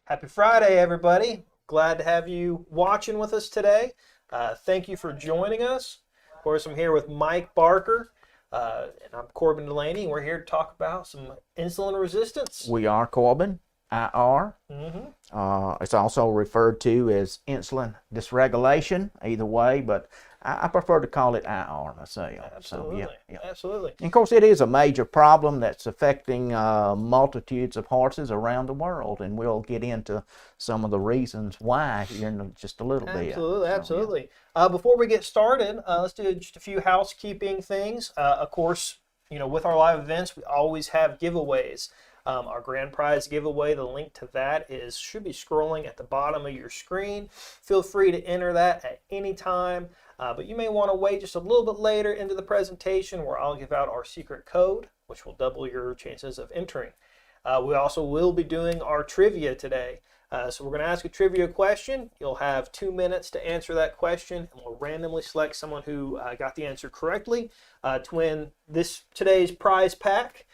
Happy Friday, everybody. Glad to have you watching with us today. Thank you for joining us. Of course, I'm here with Mike Barker, and I'm Corbin Delaney. We're here to talk about some insulin resistance. We are Corbin, IR. Mm-hmm. It's also referred to as insulin dysregulation, either way, but I prefer to call it IR myself. Absolutely. So, yeah. Absolutely. And of course, it is a major problem that's affecting multitudes of horses around the world, and we'll get into some of the reasons why here in just a little bit. Absolutely. Before we get started, let's do just a few housekeeping things. Of course, with our live events, we always have giveaways. Our grand prize giveaway, the link to that should be scrolling at the bottom of your screen. Feel free to enter that at any time, but you may want to wait just a little bit later into the presentation where I'll give out our secret code, which will double your chances of entering. We also will be doing our trivia today. So we're going to ask a trivia question. You'll have 2 minutes to answer that question, and we'll randomly select someone who got the answer correctly to win today's prize pack.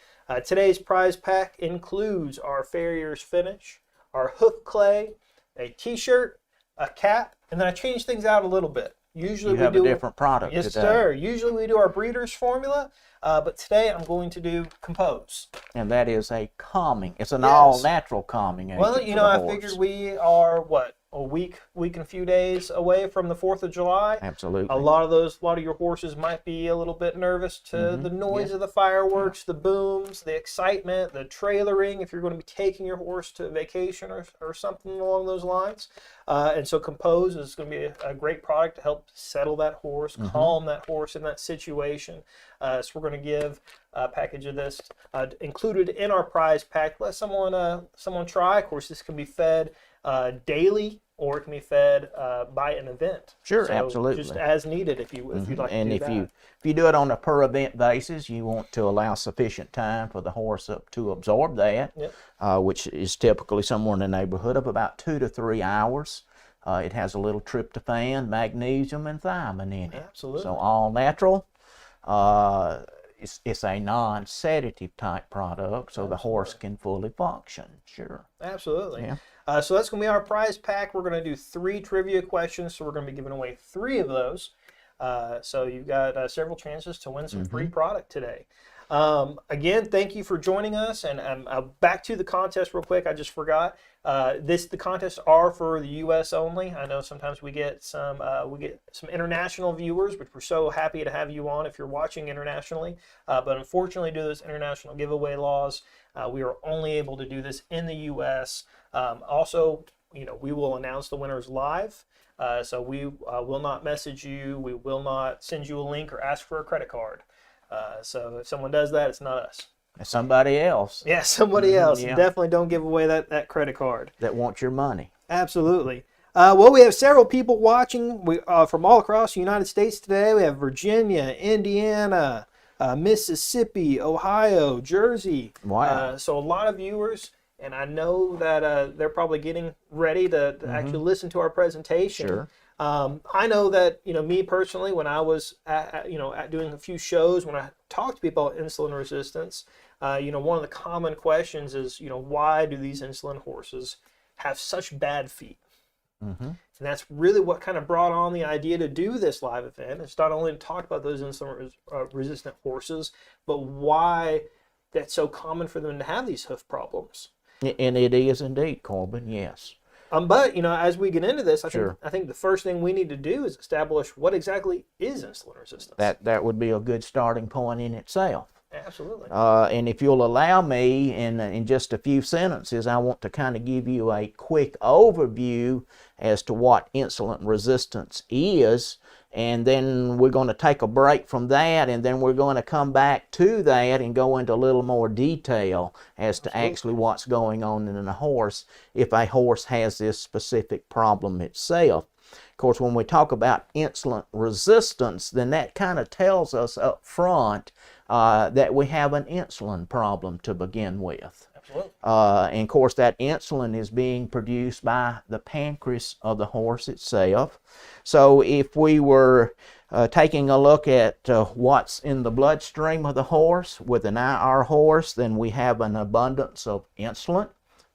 Today's prize pack includes our Farrier's Finish, our hoof clay, a t-shirt, a cap, and then I change things out a little bit. Usually you have a different product Yes, today. sir. Usually we do our breeder's formula, but today I'm going to do Compose. And that is a calming. It's an Yes. all-natural calming agent. Well, for the I horse. figured we are, a week and a few days away from the 4th of July. Absolutely. A lot of your horses might be a little bit nervous to the noise of the fireworks, the booms, the excitement, the trailering, if you're going to be taking your horse to vacation or something along those lines. And so Compose is going to be a great product to help settle that horse, calm that horse in that situation. So we're going to give a package of this included in our prize pack. Let someone try. Of course, this can be fed daily, or it can be fed by an event. Sure, so absolutely. Just as needed, if you'd like And to do if that. you do it on a per event basis, you want to allow sufficient time for the horse to absorb that, which is typically somewhere in the neighborhood of about 2 to 3 hours. It has a little tryptophan, magnesium, and thiamine in it. Absolutely. So all natural. It's a non-sedative type product, so the horse can fully function. Sure. Absolutely. Yeah. So that's going to be our prize pack. We're going to do 3 trivia questions, so we're going to be giving away 3 of those. So you've got several chances to win some free product today. Again, thank you for joining us. And back to the contest real quick. I just forgot. The contests are for the U.S. only. I know sometimes we get some international viewers, which we're so happy to have you on if you're watching internationally. But unfortunately, due to those international giveaway laws, we are only able to do this in the U.S. Also, we will announce the winners live. So we will not message you. We will not send you a link or ask for a credit card. So if someone does that, it's not us. It's somebody else. Yeah, somebody else. Yeah. Definitely don't give away that credit card. That wants your money. Absolutely. Well, we have several people watching from all across the United States today. We have Virginia, Indiana, Mississippi, Ohio, Jersey. Wow. So a lot of viewers, and I know that they're probably getting ready to actually listen to our presentation. Sure. I know that, me personally, when I was doing a few shows, when I talked to people about insulin resistance, one of the common questions is, why do these insulin horses have such bad feet? And that's really what kind of brought on the idea to do this live event. It's not only to talk about those insulin resistant horses, but why that's so common for them to have these hoof problems. And it is indeed, Corbin, yes. But, as we get into this, Sure. I think the first thing we need to do is establish what exactly is insulin resistance. That would be a good starting point in itself. Absolutely. And if you'll allow me, in just a few sentences, I want to kind of give you a quick overview as to what insulin resistance is, and then we're going to take a break from that, and then we're going to come back to that and go into a little more detail as to actually what's going on in a horse if a horse has this specific problem itself. Of course, when we talk about insulin resistance, then that kind of tells us up front that we have an insulin problem to begin with. Absolutely. And of course, that insulin is being produced by the pancreas of the horse itself. So if we were taking a look at what's in the bloodstream of the horse with an IR horse, then we have an abundance of insulin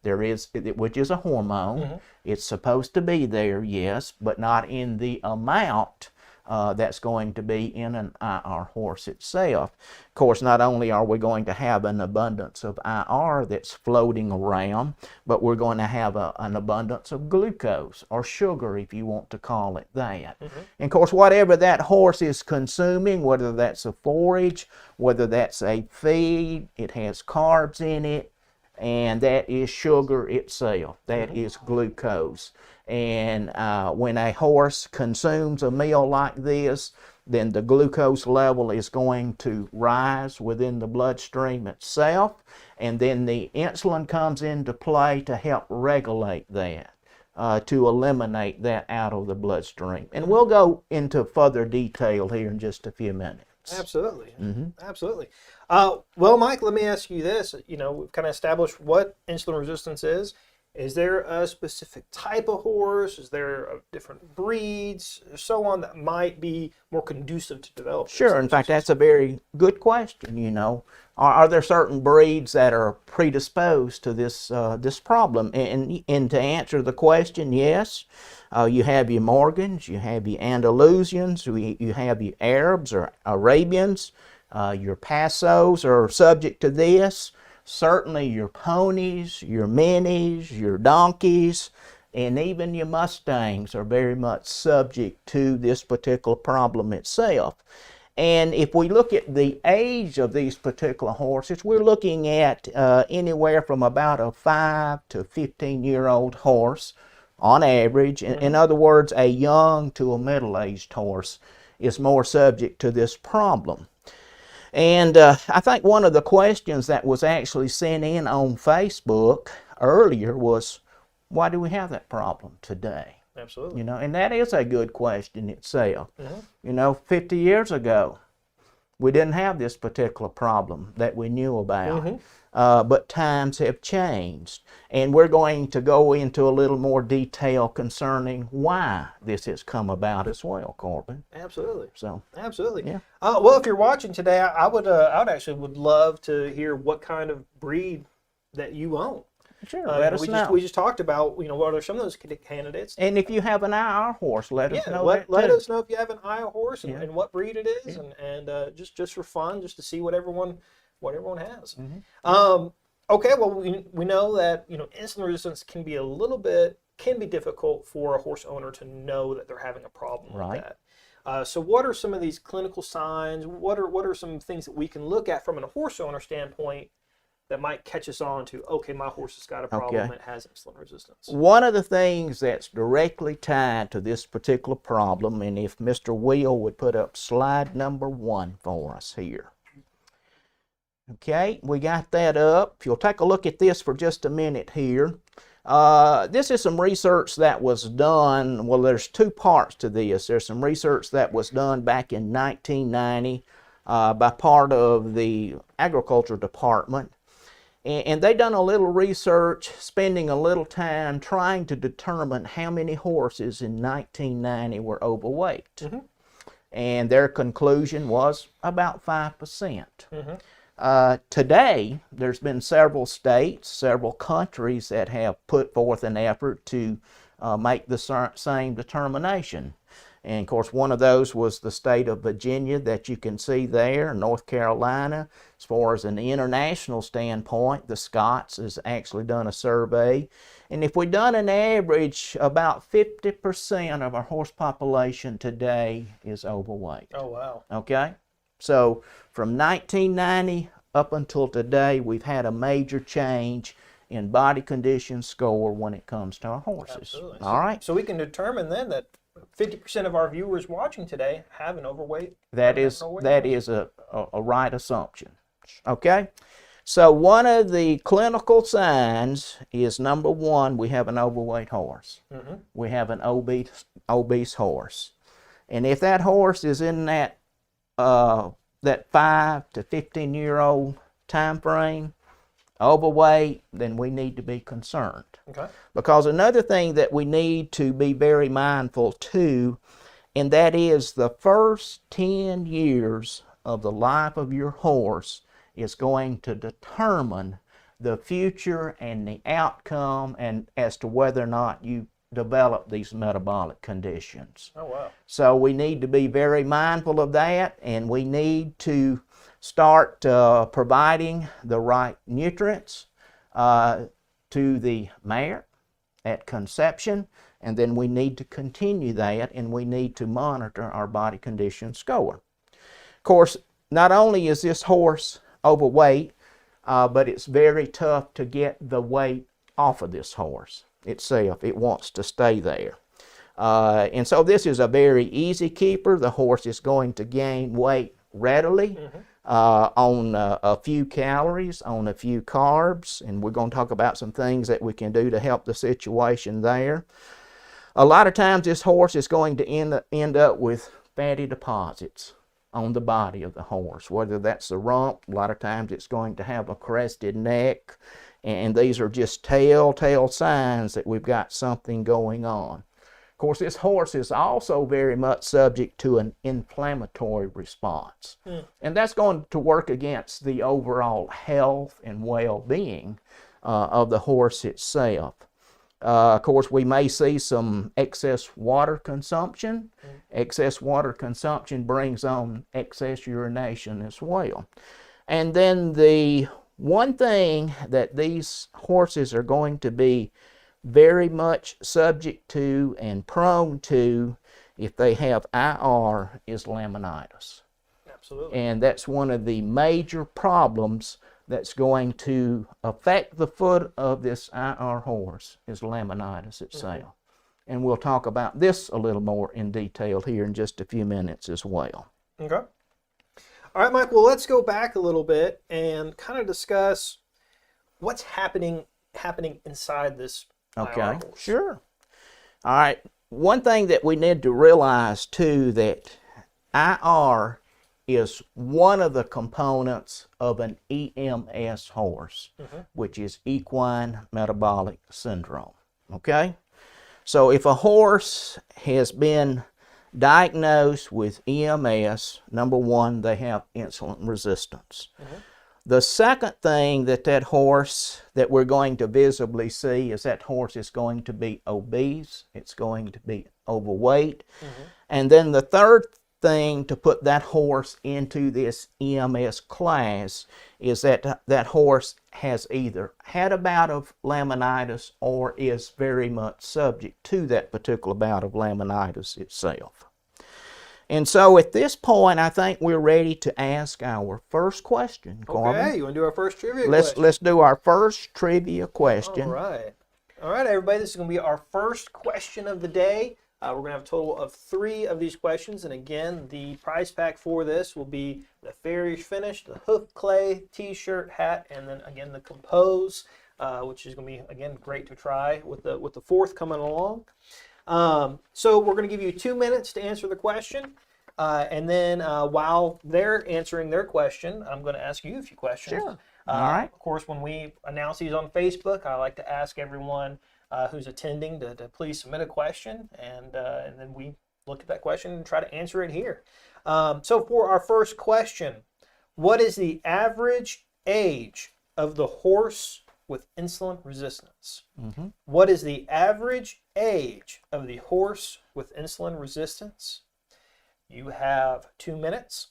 which is a hormone. It's supposed to be there, yes, but not in the amount that's going to be in our horse itself. Of course, not only are we going to have an abundance of IR that's floating around, but we're going to have an abundance of glucose, or sugar if you want to call it that. And of course, whatever that horse is consuming, whether that's a forage, whether that's a feed, it has carbs in it, and that is sugar itself. That is glucose. And when a horse consumes a meal like this, then the glucose level is going to rise within the bloodstream itself, and then the insulin comes into play to help regulate that, to eliminate that out of the bloodstream. And we'll go into further detail here in just a few minutes. Absolutely. Absolutely. Well, Mike, let me ask you this. We've kind of established what insulin resistance is. Is there a specific type of horse? Is there different breeds, so on, that might be more conducive to develop? Sure. In fact, that's a very good question. Are there certain breeds that are predisposed to this problem? And to answer the question, yes. You have your Morgans, you have your Andalusians, you have your Arabs or Arabians, your Passos are subject to this. Certainly your ponies, your minis, your donkeys, and even your Mustangs are very much subject to this particular problem itself. And if we look at the age of these particular horses, we're looking at anywhere from about a 5 to 15-year-old horse on average. In other words, a young to a middle-aged horse is more subject to this problem. And I think one of the questions that was actually sent in on Facebook earlier was, why do we have that problem today? Absolutely. And that is a good question itself. 50 years ago, we didn't have this particular problem that we knew about. But times have changed. And we're going to go into a little more detail concerning why this has come about as well, Corbin. Absolutely. Absolutely. Yeah. Well, if you're watching today, I would love to hear what kind of breed that you own. Sure, let us know. We just talked about, what are some of those candidates. And if you have an IR horse, let us know. Let us know if you have an IR horse and what breed it is, and just for fun, just to see what everyone has. Okay, well, we know that insulin resistance can be difficult for a horse owner to know that they're having a problem with that. So what are some of these clinical signs? What are some things that we can look at from a horse owner standpoint that might catch us on to, okay, my horse has got a problem, it has insulin resistance? One of the things that's directly tied to this particular problem, and if Mr. Will would put up slide number 1 for us here. Okay, we got that up. If you'll take a look at this for just a minute here. This is some research that was done. Well, there's 2 parts to this. There's some research that was done back in 1990 by part of the Agriculture Department. And they done a little research, spending a little time trying to determine how many horses in 1990 were overweight. And their conclusion was about 5%. Today, there's been several states, several countries that have put forth an effort to make the same determination. And of course, one of those was the state of Virginia that you can see there, North Carolina. As far as an international standpoint, the Scots has actually done a survey. And if we've done an average, about 50% of our horse population today is overweight. Oh, wow. Okay? So from 1990 up until today, we've had a major change in body condition score when it comes to our horses. Absolutely. All right? So we can determine then that 50% of our viewers watching today have an overweight. That is a right assumption. Okay? So one of the clinical signs is, number 1, we have an overweight horse. We have an obese horse. And if that horse is in that 5 to 15-year-old time frame, overweight, then we need to be concerned. Okay. Because another thing that we need to be very mindful too, and that is the first 10 years of the life of your horse is going to determine the future and the outcome and as to whether or not you develop these metabolic conditions. Oh, wow. So we need to be very mindful of that, and we need to start providing the right nutrients to the mare at conception, and then we need to continue that, and we need to monitor our body condition score. Of course, not only is this horse overweight, but it's very tough to get the weight off of this horse itself. It wants to stay there. And so this is a very easy keeper. The horse is going to gain weight readily on a few calories, on a few carbs, and we're going to talk about some things that we can do to help the situation there. A lot of times this horse is going to end up with fatty deposits on the body of the horse, whether that's the rump. A lot of times it's going to have a crested neck, and these are just telltale signs that we've got something going on. Of course, this horse is also very much subject to an inflammatory response, and that's going to work against the overall health and well-being of the horse itself. Of course, we may see some excess water consumption. Excess water consumption brings on excess urination as well. And then the one thing that these horses are going to be very much subject to and prone to if they have IR is laminitis. Absolutely. And that's one of the major problems that's going to affect the foot of this IR horse is laminitis itself. And we'll talk about this a little more in detail here in just a few minutes as well. Okay. All right, Mike, well, let's go back a little bit and kind of discuss what's happening inside this Okay, IR horse. sure. All right, one thing that we need to realize too, that IR is one of the components of an EMS horse, which is equine metabolic syndrome. Okay? So if a horse has been diagnosed with EMS, number one, they have insulin resistance. The second thing that horse that we're going to visibly see is that horse is going to be obese, it's going to be overweight, and then the third thing to put that horse into this EMS class is that that horse has either had a bout of laminitis or is very much subject to that particular bout of laminitis itself. And so at this point, I think we're ready to ask our first question, Corbin. Okay, you want to do our first trivia question? Let's do our first trivia question. All right. All right, everybody, this is going to be our first question of the day. We're going to have a total of 3 of these questions, and again, the prize pack for this will be the Fairish Finish, the Hoof Clay, T-shirt, hat, and then again the Compose, which is going to be again great to try with the 4th coming along. So we're going to give you 2 minutes to answer the question, and then while they're answering their question, I'm going to ask you a few questions. Sure. All right. Of course, when we announce these on Facebook, I like to ask everyone who's attending to please submit a question, and then we look at that question and try to answer it here. So for our first question, what is the average age of the horse with insulin resistance? What is the average age of the horse with insulin resistance? You have 2 minutes.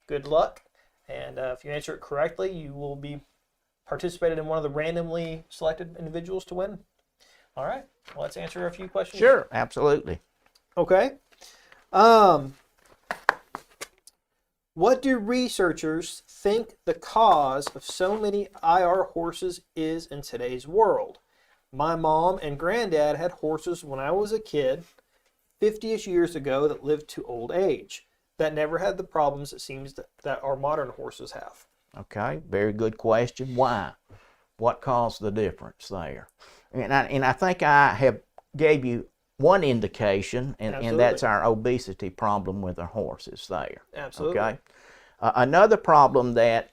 Good luck. And if you answer it correctly, you will be participated in one of the randomly selected individuals to win. All right, well, let's answer a few questions. Sure, absolutely. Okay. What do researchers think the cause of so many IR horses is in today's world? My mom and granddad had horses when I was a kid, 50-ish years ago, that lived to old age, that never had the problems it seems that our modern horses have. Okay, very good question. Why? What caused the difference there? And I think I have gave you one indication, and that's our obesity problem with our horses there. Absolutely. Okay. Another problem that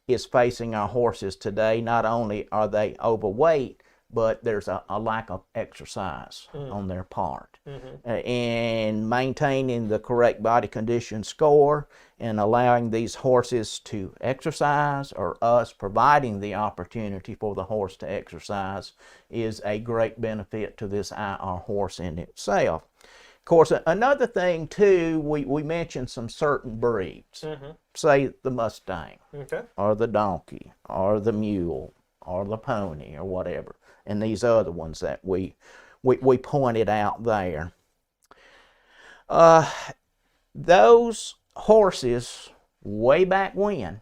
is facing our horses today, not only are they overweight, but there's a lack of exercise on their part. Mm-hmm. And maintaining the correct body condition score and allowing these horses to exercise, or us providing the opportunity for the horse to exercise, is a great benefit to this IR horse in itself. Of course, another thing too, we mentioned some certain breeds. Mm-hmm. Say the Mustang, Okay. or the donkey, or the mule, or the pony, or whatever, and these other ones that we pointed out there. Those horses, way back when,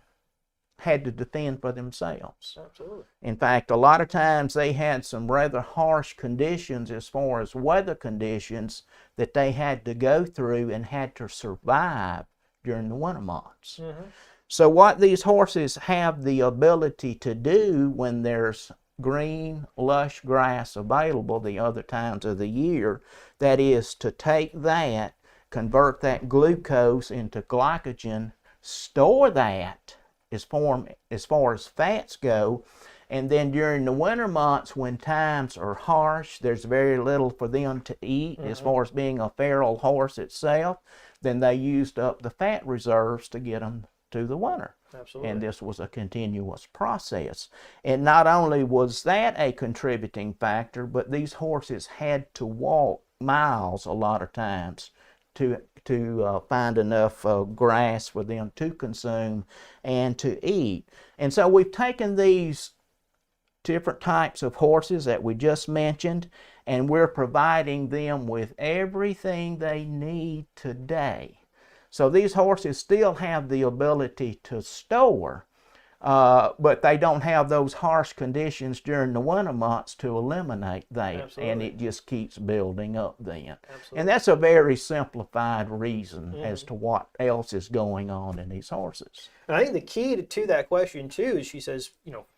had to defend for themselves. Absolutely. In fact, a lot of times they had some rather harsh conditions as far as weather conditions that they had to go through and had to survive during the winter months. Mm-hmm. So what these horses have the ability to do when there's green, lush grass available the other times of the year, that is to take that, convert that glucose into glycogen, store that as far as fats go, and then during the winter months when times are harsh, there's very little for them to eat as far as being a feral horse itself, then they used up the fat reserves to get them through the winter. Absolutely. And this was a continuous process. And not only was that a contributing factor, but these horses had to walk miles a lot of times to find enough grass for them to consume and to eat. And so we've taken these different types of horses that we just mentioned, and we're providing them with everything they need today. So these horses still have the ability to store, but they don't have those harsh conditions during the winter months to eliminate that. Absolutely. And it just keeps building up then. Absolutely. And that's a very simplified reason as to what else is going on in these horses. And I think the key to that question too is, she says,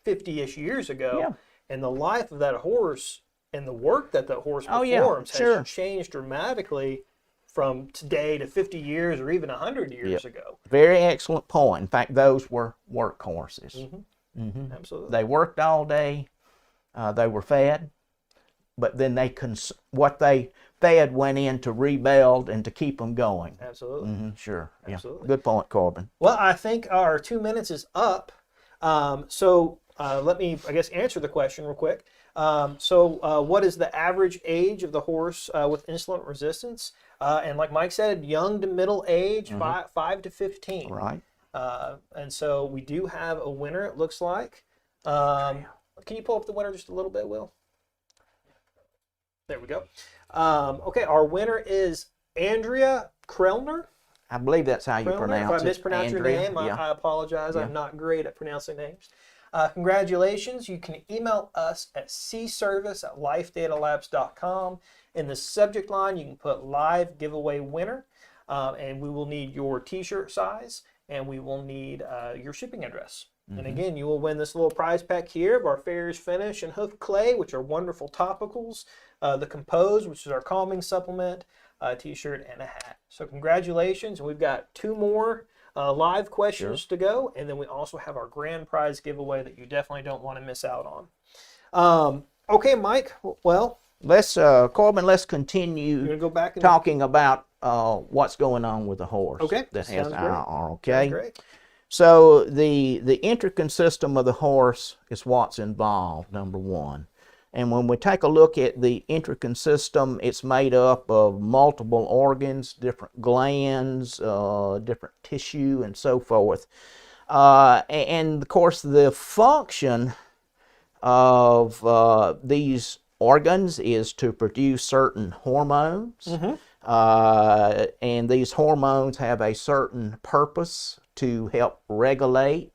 50-ish years ago, Yeah. and the life of that horse and the work that horse Oh, performs yeah, sure. has changed dramatically from today to 50 years or even 100 years ago. Very excellent point. In fact, those were work horses. Absolutely. They worked all day. They were fed, but then what they fed went in to rebuild and to keep them going. Absolutely. Sure. Absolutely. Yeah. Good point, Corbin. Well, I think our 2 minutes is up. So let me, I guess, answer the question real quick. What is the average age of the horse with insulin resistance? And like Mike said, young to middle age, 5 to 15. Right. And so we do have a winner, it looks like. Can you pull up the winner just a little bit, Will? There we go. Okay, our winner is Andrea Krellner. I believe that's how you Krellner. pronounce it. If I mispronounce your Andrea. name, Yeah. I apologize. Yeah. I'm not great at pronouncing names. Congratulations. You can email us at cservice@lifedatalabs.com. In the subject line, you can put live giveaway winner, and we will need your t-shirt size, and we will need your shipping address. And again, you will win this little prize pack here of our Farrier's Finish and Hoof Clay, which are wonderful topicals, the Compose, which is our calming supplement, a t-shirt, and a hat. So congratulations. And we've got 2 more live questions to go, and then we also have our grand prize giveaway that you definitely don't want to miss out on. Okay, Mike. Well, Corbin, let's you're continue gonna go back and talking about what's going on with the horse Okay, that has sounds great. IR. Okay. Great. So the endocrine system of the horse is what's involved, number one. And when we take a look at the endocrine system, it's made up of multiple organs, different glands, different tissue, and so forth. And of course, the function of these organs is to produce certain hormones. And these hormones have a certain purpose to help regulate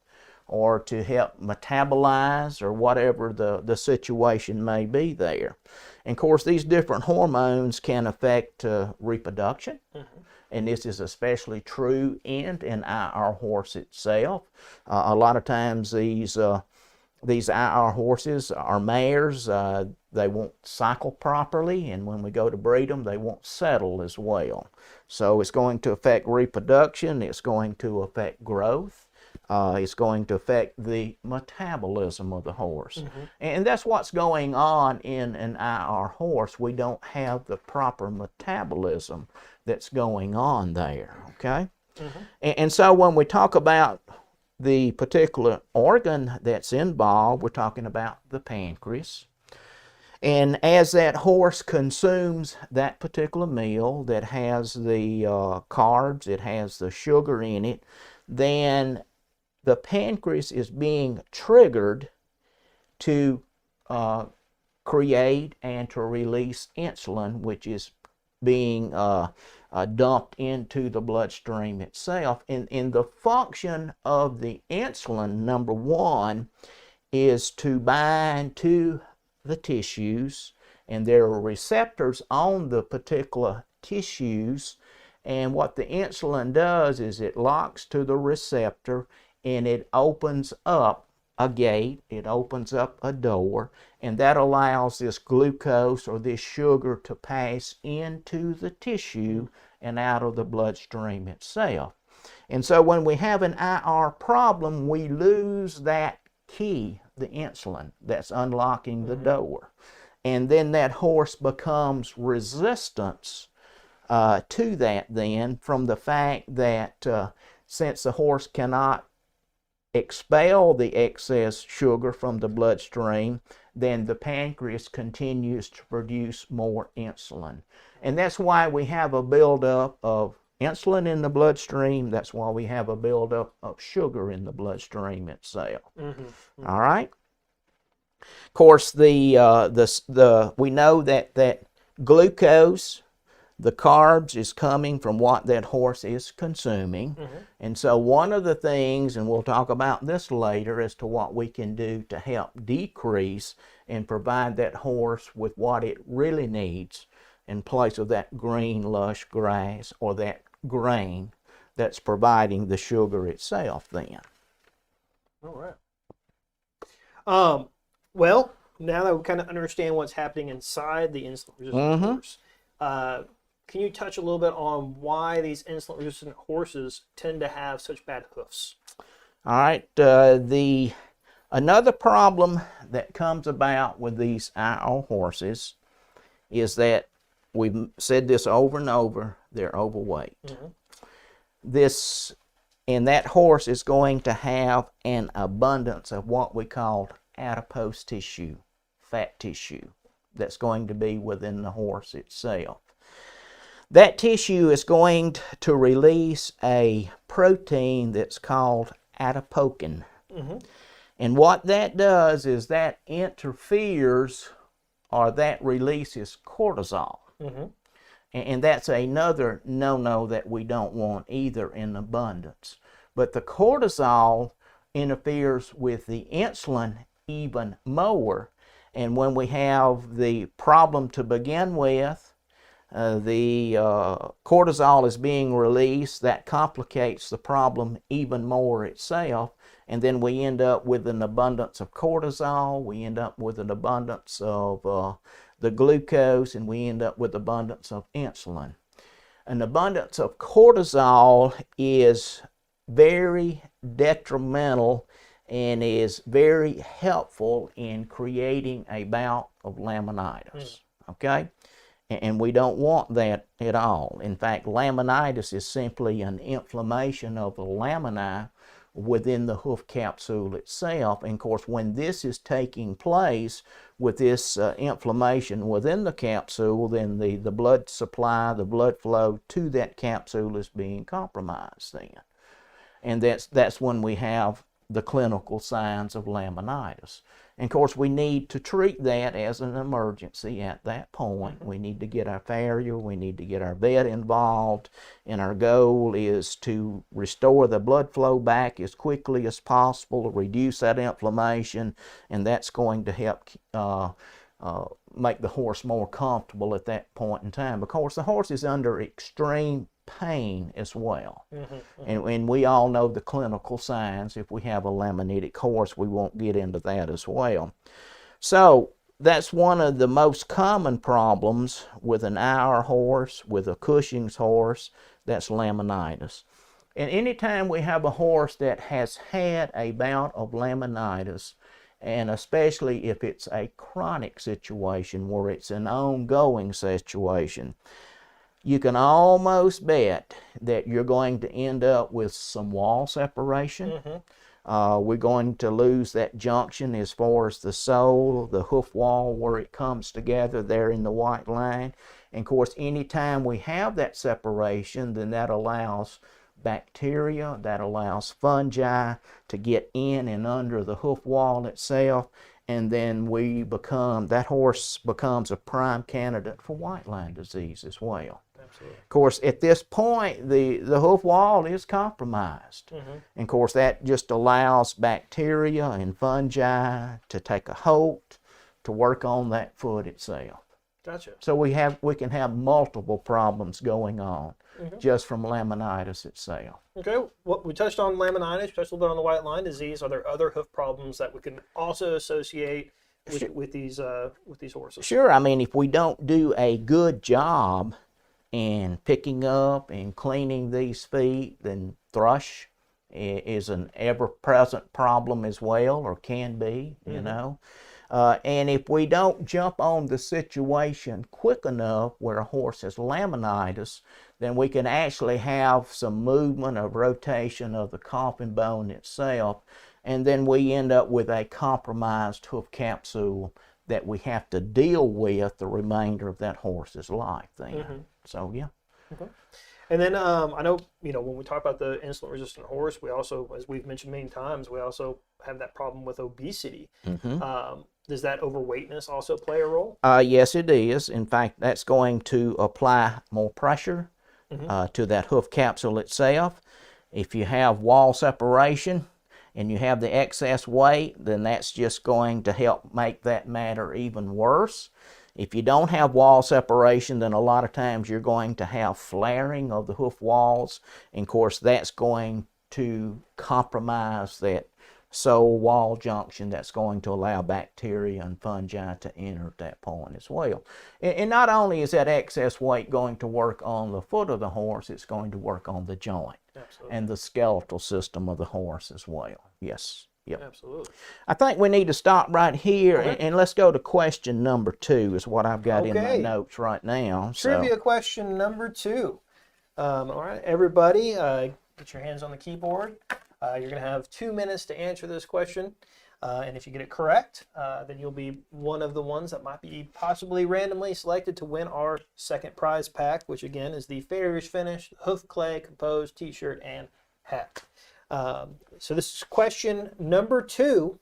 or to help metabolize or whatever the situation may be there. And of course, these different hormones can affect reproduction. And this is especially true in our horse itself. A lot of times these IR horses are mares. They won't cycle properly, and when we go to breed them, they won't settle as well. So it's going to affect reproduction. It's going to affect growth. It's going to affect the metabolism of the horse. And that's what's going on in an IR horse. We don't have the proper metabolism that's going on there, okay? And so when we talk about the particular organ that's involved, we're talking about the pancreas. And as that horse consumes that particular meal that has the carbs, it has the sugar in it, then the pancreas is being triggered to create and to release insulin, which is being dumped into the bloodstream itself. And the function of the insulin, number one, is to bind to the tissues, and there are receptors on the particular tissues, and what the insulin does is it locks to the receptor and it opens up a gate, it opens up a door, and that allows this glucose or this sugar to pass into the tissue and out of the bloodstream itself. And so when we have an IR problem, we lose that key, the insulin that's unlocking the door. And then that horse becomes resistant to that then, from the fact that since the horse cannot expel the excess sugar from the bloodstream, then the pancreas continues to produce more insulin. And that's why we have a buildup of insulin in the bloodstream. That's why we have a buildup of sugar in the bloodstream itself. All right. Of course, we know that glucose, the carbs, is coming from what that horse is consuming. And so one of the things, and we'll talk about this later, as to what we can do to help decrease and provide that horse with what it really needs in place of that green lush grass or that grain that's providing the sugar itself then. All right. Well, now that we kind of understand what's happening inside the insulin-resistant horse, can you touch a little bit on why these insulin-resistant horses tend to have such bad hoofs? All right. Another problem that comes about with these IR horses is that, we've said this over and over, they're overweight. And that horse is going to have an abundance of what we call adipose tissue, fat tissue, that's going to be within the horse itself. That tissue is going to release a protein that's called adipokin. And what that does is that interferes, or that releases cortisol. And that's another no-no that we don't want either in abundance. But the cortisol interferes with the insulin even more. And when we have the problem to begin with, the cortisol is being released, that complicates the problem even more itself. And then we end up with an abundance of cortisol, we end up with an abundance of the glucose, and we end up with abundance of insulin. An abundance of cortisol is very detrimental and is very helpful in creating a bout of laminitis, okay? And we don't want that at all. In fact, laminitis is simply an inflammation of the lamina within the hoof capsule itself. And of course, when this is taking place with this inflammation within the capsule, then the blood supply, the blood flow to that capsule is being compromised then. And that's when we have the clinical signs of laminitis. And of course, we need to treat that as an emergency at that point. We need to get our farrier, we need to get our vet involved, and our goal is to restore the blood flow back as quickly as possible, reduce that inflammation, and that's going to help make the horse more comfortable at that point in time. Of course, the horse is under extreme pain as well. And we all know the clinical signs. If we have a laminitic horse, we won't get into that as well. So that's one of the most common problems with an IR horse, with a Cushing's horse, that's laminitis. And anytime we have a horse that has had a bout of laminitis, and especially if it's a chronic situation where it's an ongoing situation, you can almost bet that you're going to end up with some wall separation. We're going to lose that junction as far as the sole, the hoof wall where it comes together there in the white line. And of course, anytime we have that separation, then that allows bacteria, that allows fungi to get in and under the hoof wall itself, and then that horse becomes a prime candidate for white line disease as well. Absolutely. Of course, at this point, the hoof wall is compromised. And of course, that just allows bacteria and fungi to take a hold to work on that foot itself. Gotcha. So we can have multiple problems going on just from laminitis itself. Okay, we touched on laminitis, we touched a little bit on the white line disease. Are there other hoof problems that we can also associate with these horses? Sure. I mean, if we don't do a good job in picking up and cleaning these feet, then thrush is an ever-present problem as well, or can be, you know. And if we don't jump on the situation quick enough where a horse has laminitis, then we can actually have some movement of rotation of the coffin bone itself, and then we end up with a compromised hoof capsule that we have to deal with the remainder of that horse's life then. So, yeah. And then I know, when we talk about the insulin-resistant horse, we also, as we've mentioned many times, we also have that problem with obesity. Does that overweightness also play a role? Yes, it is. In fact, that's going to apply more pressure to that hoof capsule itself. If you have wall separation and you have the excess weight, then that's just going to help make that matter even worse. If you don't have wall separation, then a lot of times you're going to have flaring of the hoof walls. And of course, that's going to compromise that sole wall junction that's going to allow bacteria and fungi to enter at that point as well. And not only is that excess weight going to work on the foot of the horse, it's going to work on the joint and the skeletal system of the horse as well. Yes. Yep. Absolutely. I think we need to stop right here and let's go to question number 2 is what I've got in my notes right now. Trivia question number 2. All right, everybody, get your hands on the keyboard. You're going to have 2 minutes to answer this question. And if you get it correct, then you'll be one of the ones that might be possibly randomly selected to win our second prize pack, which again is the Farrier's Finish, Hoof Clay Composed t-shirt and hat. So this is question number 2.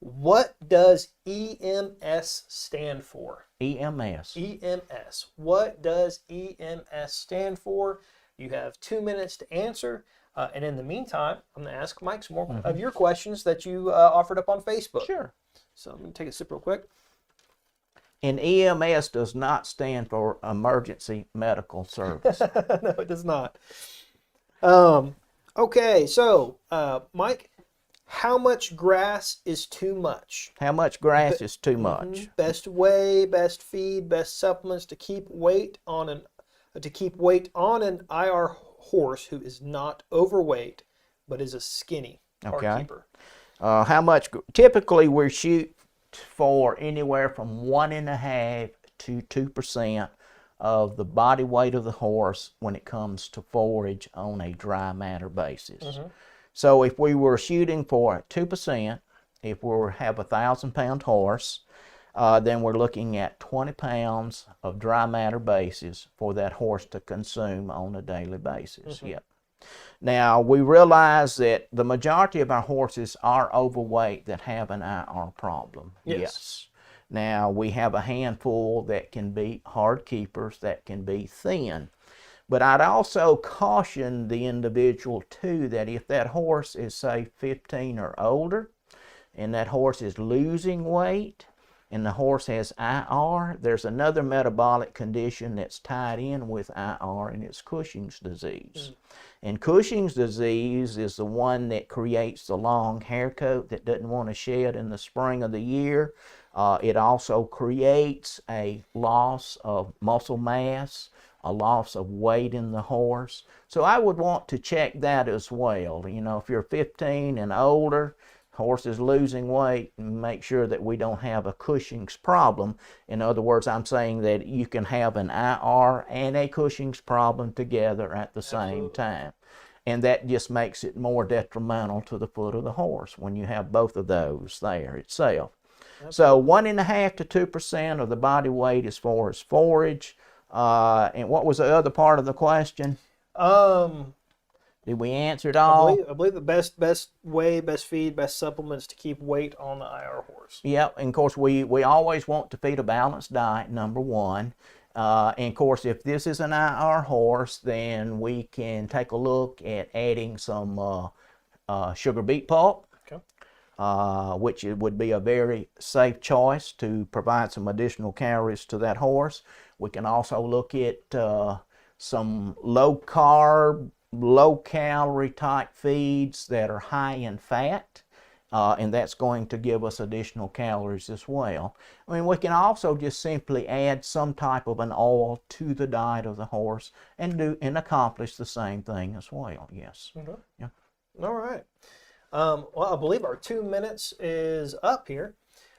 What does EMS stand for? EMS. EMS. What does EMS stand for? You have 2 minutes to answer. And in the meantime, I'm going to ask Mike some more of your questions that you offered up on Facebook. Sure. So I'm going to take a sip real quick. And EMS does not stand for Emergency Medical Service. No, it does not. Okay, so Mike, how much grass is too much? How much grass is too much? Best way, best feed, best supplements to keep weight on an IR horse who is not overweight but is a skinny keeper. How much? Typically, we shoot for anywhere from 1.5% to 2% of the body weight of the horse when it comes to forage on a dry matter basis. So if we were shooting for 2%, if we have a 1,000-pound horse, then we're looking at 20 pounds of dry matter basis for that horse to consume on a daily basis. Yep. Now, we realize that the majority of our horses are overweight that have an IR problem. Yes. Now, we have a handful that can be hard keepers, that can be thin. But I'd also caution the individual, too, that if that horse is, say, 15 or older, and that horse is losing weight, and the horse has IR, there's another metabolic condition that's tied in with IR, and it's Cushing's disease. And Cushing's disease is the one that creates the long hair coat that doesn't want to shed in the spring of the year. It also creates a loss of muscle mass a loss of weight in the horse. So I would want to check that as well. You know, if you're 15 and older, horse is losing weight, make sure that we don't have a Cushing's problem. In other words, I'm saying that you can have an IR and a Cushing's problem together at the same time. And that just makes it more detrimental to the foot of the horse when you have both of those there itself. So 1.5 to 2% of the body weight as far as forage. And what was the other part of the question? Did we answer it all? I believe the best way, best feed, best supplements to keep weight on the IR horse. Yep, and of course we always want to feed a balanced diet, number one. And of course, if this is an IR horse, then we can take a look at adding some sugar beet pulp, which would be a very safe choice to provide some additional calories to that horse. We can also look at some low carb, low calorie type feeds that are high in fat. And that's going to give us additional calories as well. I mean, we can also just simply add some type of an oil to the diet of the horse and accomplish the same thing as well. Yes. Okay. Yeah. All right. Well, I believe our 2 minutes is up here.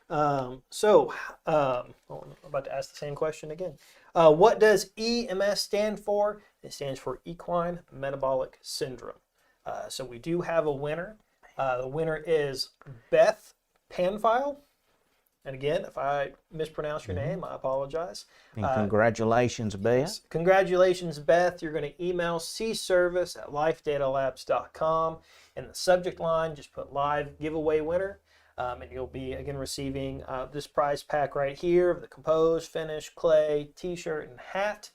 I'm about to ask the same question again. What does EMS stand for? It stands for Equine Metabolic Syndrome. So we do have a winner. The winner is Beth Panfile. And again, if I mispronounce your name, I apologize. And congratulations, Beth. Yes. Congratulations, Beth. You're going to email cservice@lifedatalabs.com. In the subject line, just put live giveaway winner. And you'll be, again, receiving this prize pack right here of the Compose, Finish, Clay, T-shirt, and hat.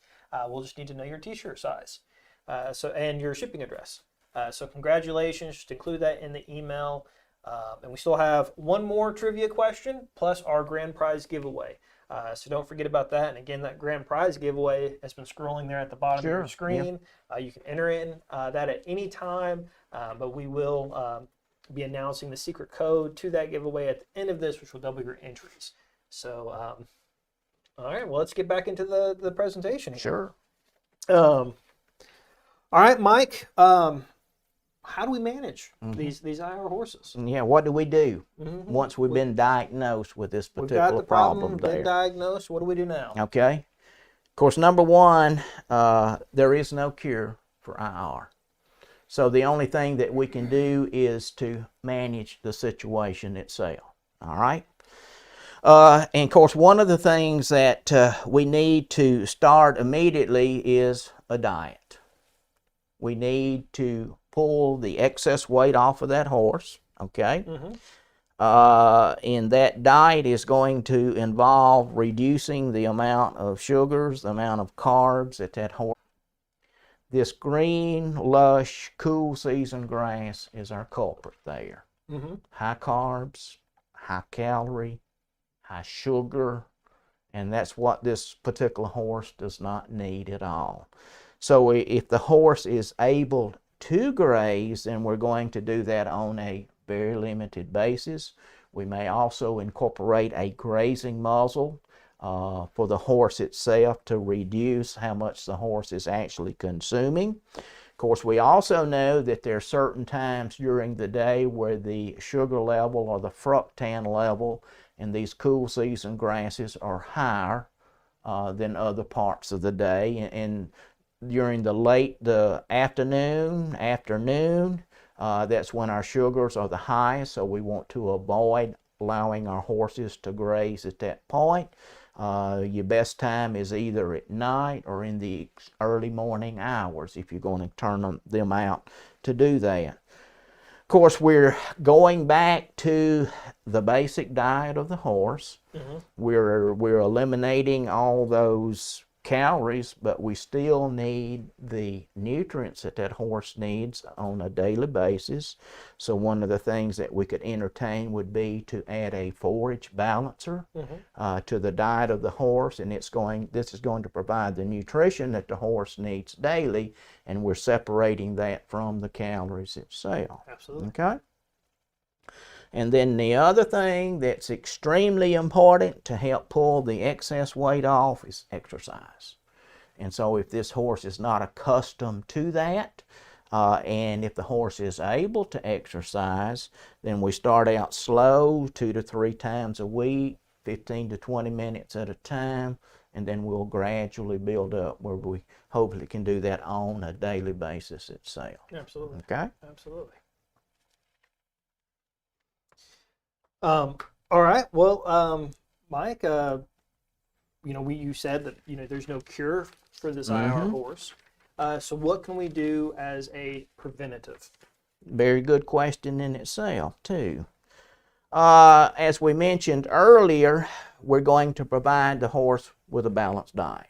We'll just need to know your T-shirt size and your shipping address. So congratulations, just include that in the email. And we still have one more trivia question plus our grand prize giveaway. So don't forget about that. And again, that grand prize giveaway has been scrolling there at the bottom of your screen. Yeah. You can enter in that at any time, but we will be announcing the secret code to that giveaway at the end of this, which will double your entries. So, all right, well, let's get back into the presentation here. Sure. All right, Mike. How do we manage these IR horses? Yeah, what do we do once we've been diagnosed with this particular We've got the problem there? been diagnosed. What do we do now? Okay. Of course, number one, there is no cure for IR. So the only thing that we can do is to manage the situation itself. All right. And of course, one of the things that we need to start immediately is a diet. We need to pull the excess weight off of that horse, okay? And that diet is going to involve reducing the amount of sugars, the amount of carbs that horse. This green, lush, cool season grass is our culprit there. High carbs, high calorie, high sugar, and that's what this particular horse does not need at all. So if the horse is able to graze, then we're going to do that on a very limited basis. We may also incorporate a grazing muzzle for the horse itself to reduce how much the horse is actually consuming. Of course, we also know that there are certain times during the day where the sugar level or the fructan level in these cool season grasses are higher than other parts of the day. And during the afternoon, that's when our sugars are the highest, so we want to avoid allowing our horses to graze at that point. Your best time is either at night or in the early morning hours if you're going to turn them out to do that. Of course, we're going back to the basic diet of the horse. We're eliminating all those calories, but we still need the nutrients that horse needs on a daily basis. So one of the things that we could entertain would be to add a forage balancer to the diet of the horse, and this is going to provide the nutrition that the horse needs daily, and we're separating that from the calories itself. Absolutely. Okay. And then the other thing that's extremely important to help pull the excess weight off is exercise. And so if this horse is not accustomed to that, and if the horse is able to exercise, then we start out slow, 2 to 3 times a week, 15 to 20 minutes at a time, and then we'll gradually build up where we hopefully can do that on a daily basis itself. Absolutely. Okay? Absolutely. All right. Well, Mike, you said that, there's no cure for this IR horse. So what can we do as a preventative? Very good question in itself, too. As we mentioned earlier, we're going to provide the horse with a balanced diet.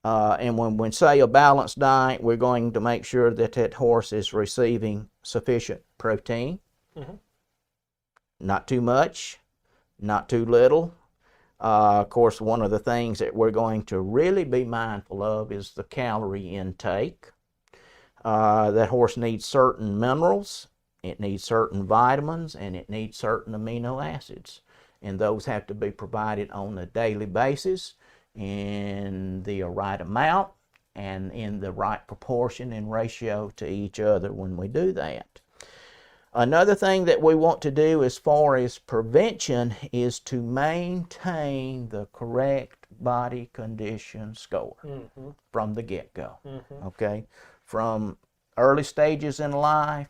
And when we say a balanced diet, we're going to make sure that that horse is receiving sufficient protein. Not too much, not too little. Of course, one of the things that we're going to really be mindful of is the calorie intake. That horse needs certain minerals, it needs certain vitamins, and it needs certain amino acids. And those have to be provided on a daily basis in the right amount and in the right proportion and ratio to each other when we do that. Another thing that we want to do as far as prevention is to maintain the correct body condition score from the get-go. Okay? From early stages in life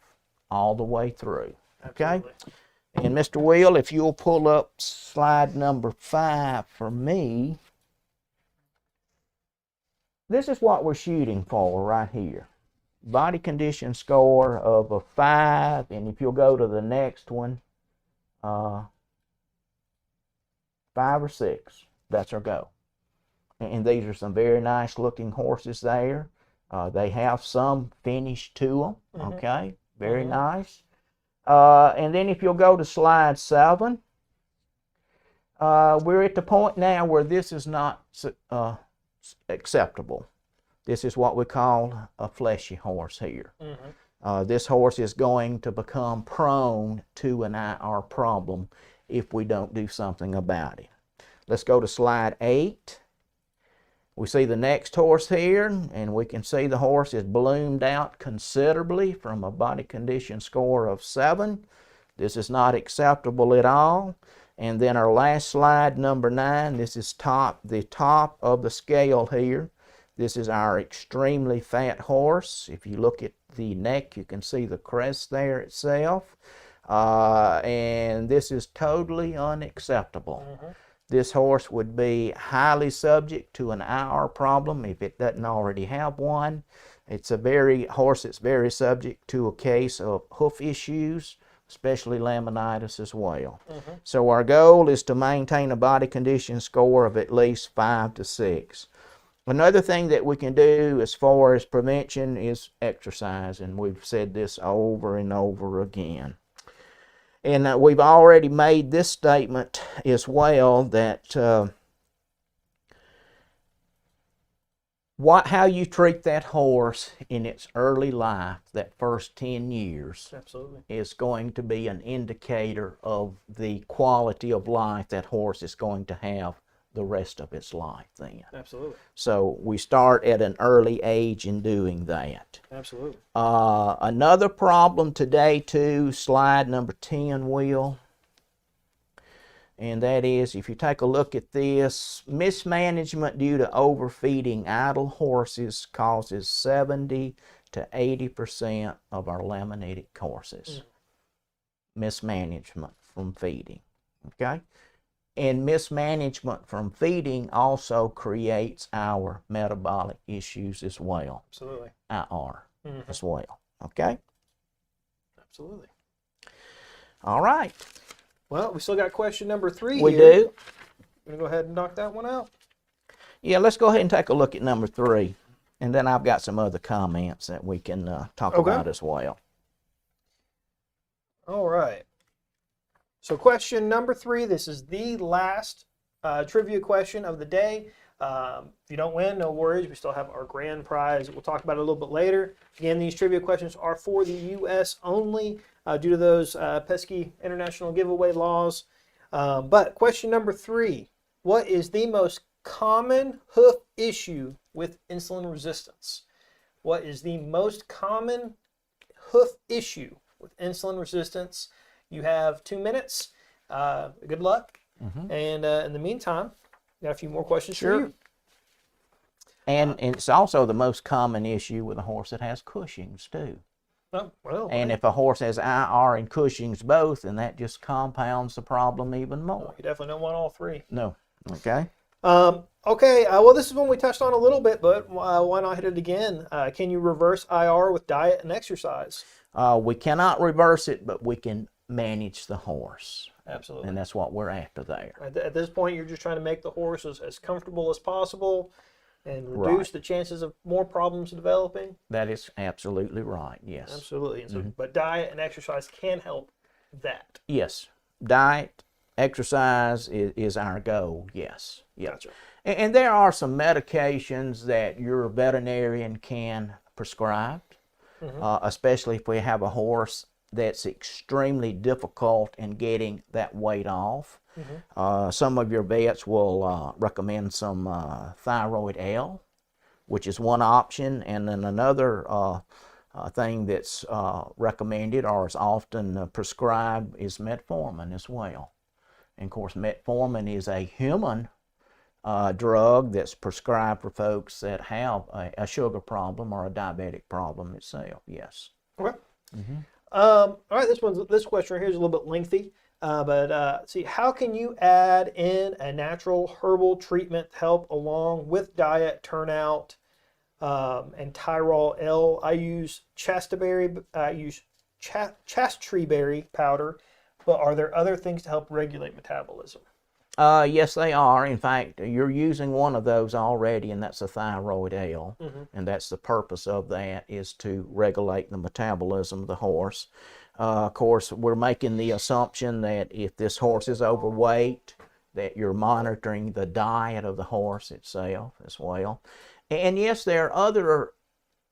all the way through. Okay? Absolutely. And Mr. Will, if you'll pull up slide number 5 for me. This is what we're shooting for right here. Body condition score of a 5, and if you'll go to the next one, 5 or 6, that's our goal. And these are some very nice looking horses there. They have some finish to them, okay, very nice. And then if you'll go to slide 7, we're at the point now where this is not acceptable. This is what we call a fleshy horse here. This horse is going to become prone to an IR problem if we don't do something about it. Let's go to slide 8. We see the next horse here, and we can see the horse is ballooned out considerably from a body condition score of 7. This is not acceptable at all. And then our last slide, number 9, this is the top of the scale here. This is our extremely fat horse. If you look at the neck, you can see the crest there itself. And this is totally unacceptable. This horse would be highly subject to an IR problem if it doesn't already have one. It's a horse that's very subject to a case of hoof issues, especially laminitis as well. So our goal is to maintain a body condition score of at least 5 to 6. Another thing that we can do as far as prevention is exercise, and we've said this over and over again. And we've already made this statement as well, that how you treat that horse in its early life, that first 10 years, is going to be an indicator of the quality of life that horse is going to have the rest of its life then. Absolutely. So we start at an early age in doing that. Absolutely. Another problem today too, slide number 10, Will, and that is, if you take a look at this, mismanagement due to overfeeding idle horses causes 70 to 80% of our laminitic horses. Mismanagement from feeding, okay? And mismanagement from feeding also creates our metabolic issues as well. Absolutely. IR as well. Okay? Absolutely. All right. Well, we still got question number 3 We here. do. We're going to go ahead and knock that one out. Yeah, let's go ahead and take a look at number 3. And then I've got some other comments that we can talk about as well. All right. So question number 3, this is the last trivia question of the day. If you don't win, no worries. We still have our grand prize. We'll talk about it a little bit later. Again, these trivia questions are for the U.S. only due to those pesky international giveaway laws. But question number 3, what is the most common hoof issue with insulin resistance. What is the most common hoof issue with insulin resistance? You have 2 minutes. Good luck. And in the meantime, got a few more questions for you. And it's also the most common issue with a horse that has Cushing's too. Oh, well, And if a horse has IR and Cushing's both, then that just compounds the problem even more. you definitely don't want all three. No. Okay. Okay, well, this is one we touched on a little bit, but why not hit it again? Can you reverse IR with diet and exercise? We cannot reverse it, but we can manage the horse. Absolutely. And that's what we're after there. At this point, you're just trying to make the horse as comfortable as possible and reduce the chances of more problems developing. That is absolutely right, yes. Absolutely. And so, but diet and exercise can help that. Yes. Diet, exercise is our goal, yes. Gotcha. And there are some medications that your veterinarian can prescribe, especially if we have a horse that's extremely difficult in getting that weight off. Some of your vets will recommend some thyroid L, which is one option, and then another thing that's recommended or is often prescribed is metformin as well. And of course, metformin is a human drug that's prescribed for folks that have a sugar problem or a diabetic problem itself. Yes. Okay. All right. This question right here is a little bit lengthy, but see, how can you add in a natural herbal treatment to help along with diet, turnout, and Tyrol L? I use chasteberry. I use chasteberry powder, but are there other things to help regulate metabolism? Yes, they are. In fact, you're using one of those already, and that's a thyroid L. And that's the purpose of that, is to regulate the metabolism of the horse. Of course, we're making the assumption that if this horse is overweight, that you're monitoring the diet of the horse itself as well. And yes, there are other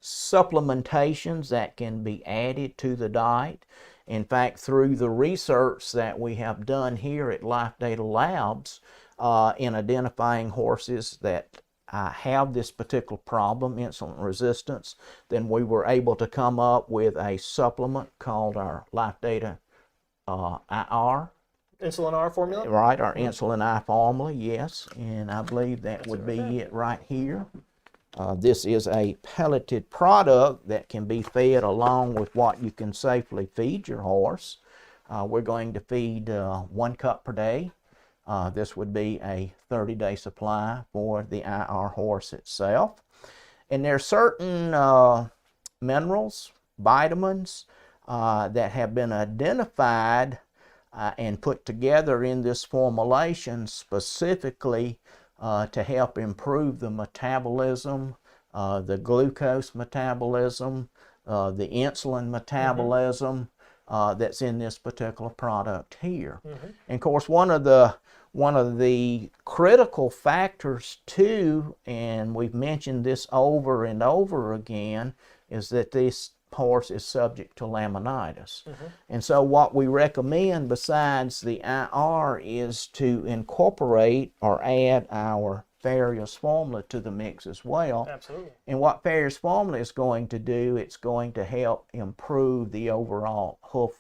supplementations that can be added to the diet. In fact, through the research that we have done here at Life Data Labs in identifying horses that have this particular problem, insulin resistance, then we were able to come up with a supplement called our Life Data IR. Insulin R formula? Right, our Insulin I formula, yes. And I believe that would be it right here. This is a pelleted product that can be fed along with what you can safely feed your horse. We're going to feed 1 cup per day. This would be a 30-day supply for the IR horse itself. And there are certain minerals, vitamins that have been identified and put together in this formulation specifically to help improve the metabolism, the glucose metabolism, the insulin metabolism that's in this particular product here. And of course, one of the critical factors too, and we've mentioned this over and over again, is that this horse is subject to laminitis. And so what we recommend besides the IR is to incorporate or add our Farrier's formula to the mix as well. Absolutely. And what Farrier's formula is going to do, it's going to help improve the overall hoof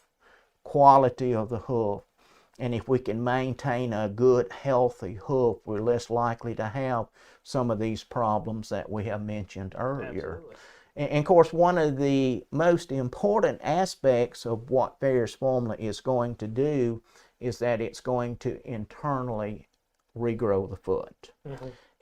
quality of the hoof. And if we can maintain a good, healthy hoof, we're less likely to have some of these problems that we have mentioned earlier. Absolutely. And of course, one of the most important aspects of what Farrier's formula is going to do is that it's going to internally regrow the foot.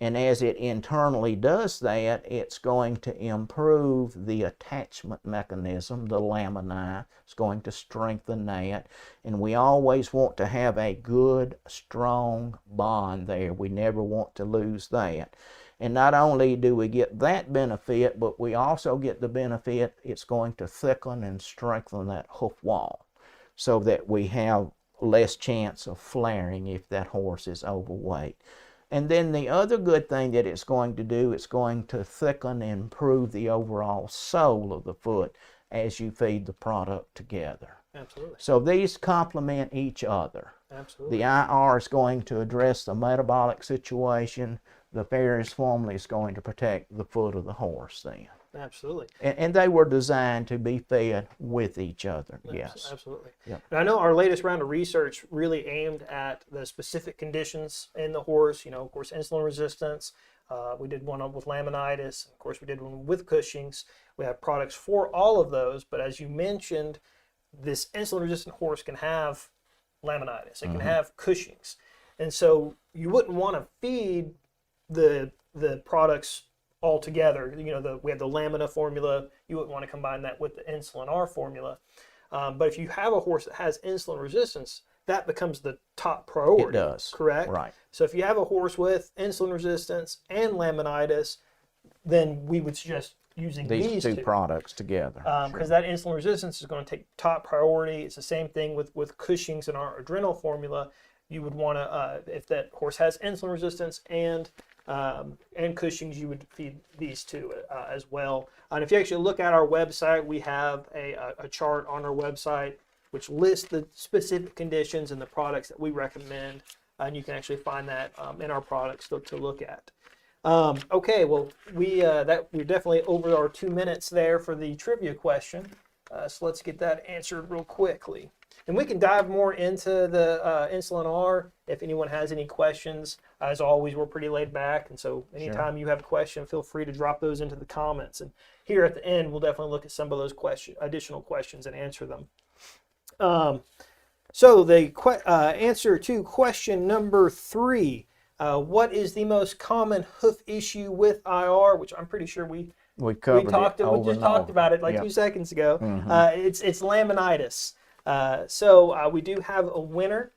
And as it internally does that, it's going to improve the attachment mechanism, the lamini. It's going to strengthen that. And we always want to have a good, strong bond there. We never want to lose that. And not only do we get that benefit, but we also get the benefit it's going to thicken and strengthen that hoof wall so that we have less chance of flaring if that horse is overweight. And then the other good thing that it's going to do, it's going to thicken and improve the overall sole of the foot as you feed the product together. Absolutely. So these complement each other. Absolutely. The IR is going to address the metabolic situation. the Ferris formula is going to protect the foot of the horse then. Absolutely. And they were designed to be fed with each other. Yes. Absolutely. Yep. And I know our latest round of research really aimed at the specific conditions in the horse. Of course, insulin resistance. We did one with laminitis. Of course, we did one with Cushing's. We have products for all of those. But as you mentioned, this insulin-resistant horse can have laminitis. It can have Cushing's. And so you wouldn't want to feed the products all together. We have the Lamina formula. You wouldn't want to combine that with the Insulin R formula. But if you have a horse that has insulin resistance, that becomes the top priority. It does. Correct? Right. So if you have a horse with insulin resistance and laminitis, then we would suggest using These two products together. Because that insulin resistance is going to take top priority. It's the same thing with Cushing's and our adrenal formula. You would want to, if that horse has insulin resistance and Cushing's, you would feed these two as well. And if you actually look at our website, we have a chart on our website which lists the specific conditions and the products that we recommend, and you can actually find that in our products to look at. Okay, well, we're definitely over our 2 minutes there for the trivia question, so let's get that answered real quickly. And we can dive more into the Insulin R if anyone has any questions. As always, we're pretty laid back, and so anytime you have a question, feel free to drop those into the comments. And here at the end, we'll definitely look at some of those additional questions and answer them. So the answer to question number 3, what is the most common hoof issue with IR, which I'm pretty sure we talked about it like 2 seconds ago. It's laminitis. So we do have a winner.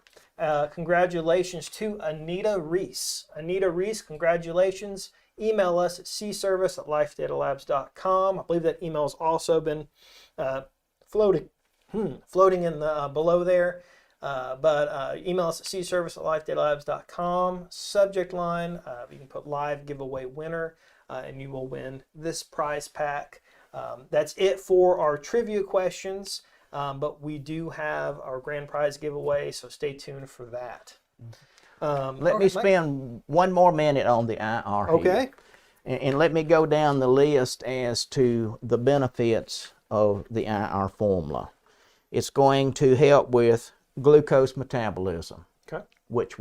Congratulations to Anita Reese. Anita Reese, congratulations. Email us at cservice@lifedatalabs.com. I believe that email has also been floating in the below there. But email us at cservice@lifedatalabs.com. Subject line, you can put live giveaway winner, and you will win this prize pack. That's it for our trivia questions. But we do have our grand prize giveaway, so stay tuned for that. Let me spend one more minute on the IR here. Okay. And let me go down the list as to the benefits of the IR formula. It's going to help with glucose metabolism, which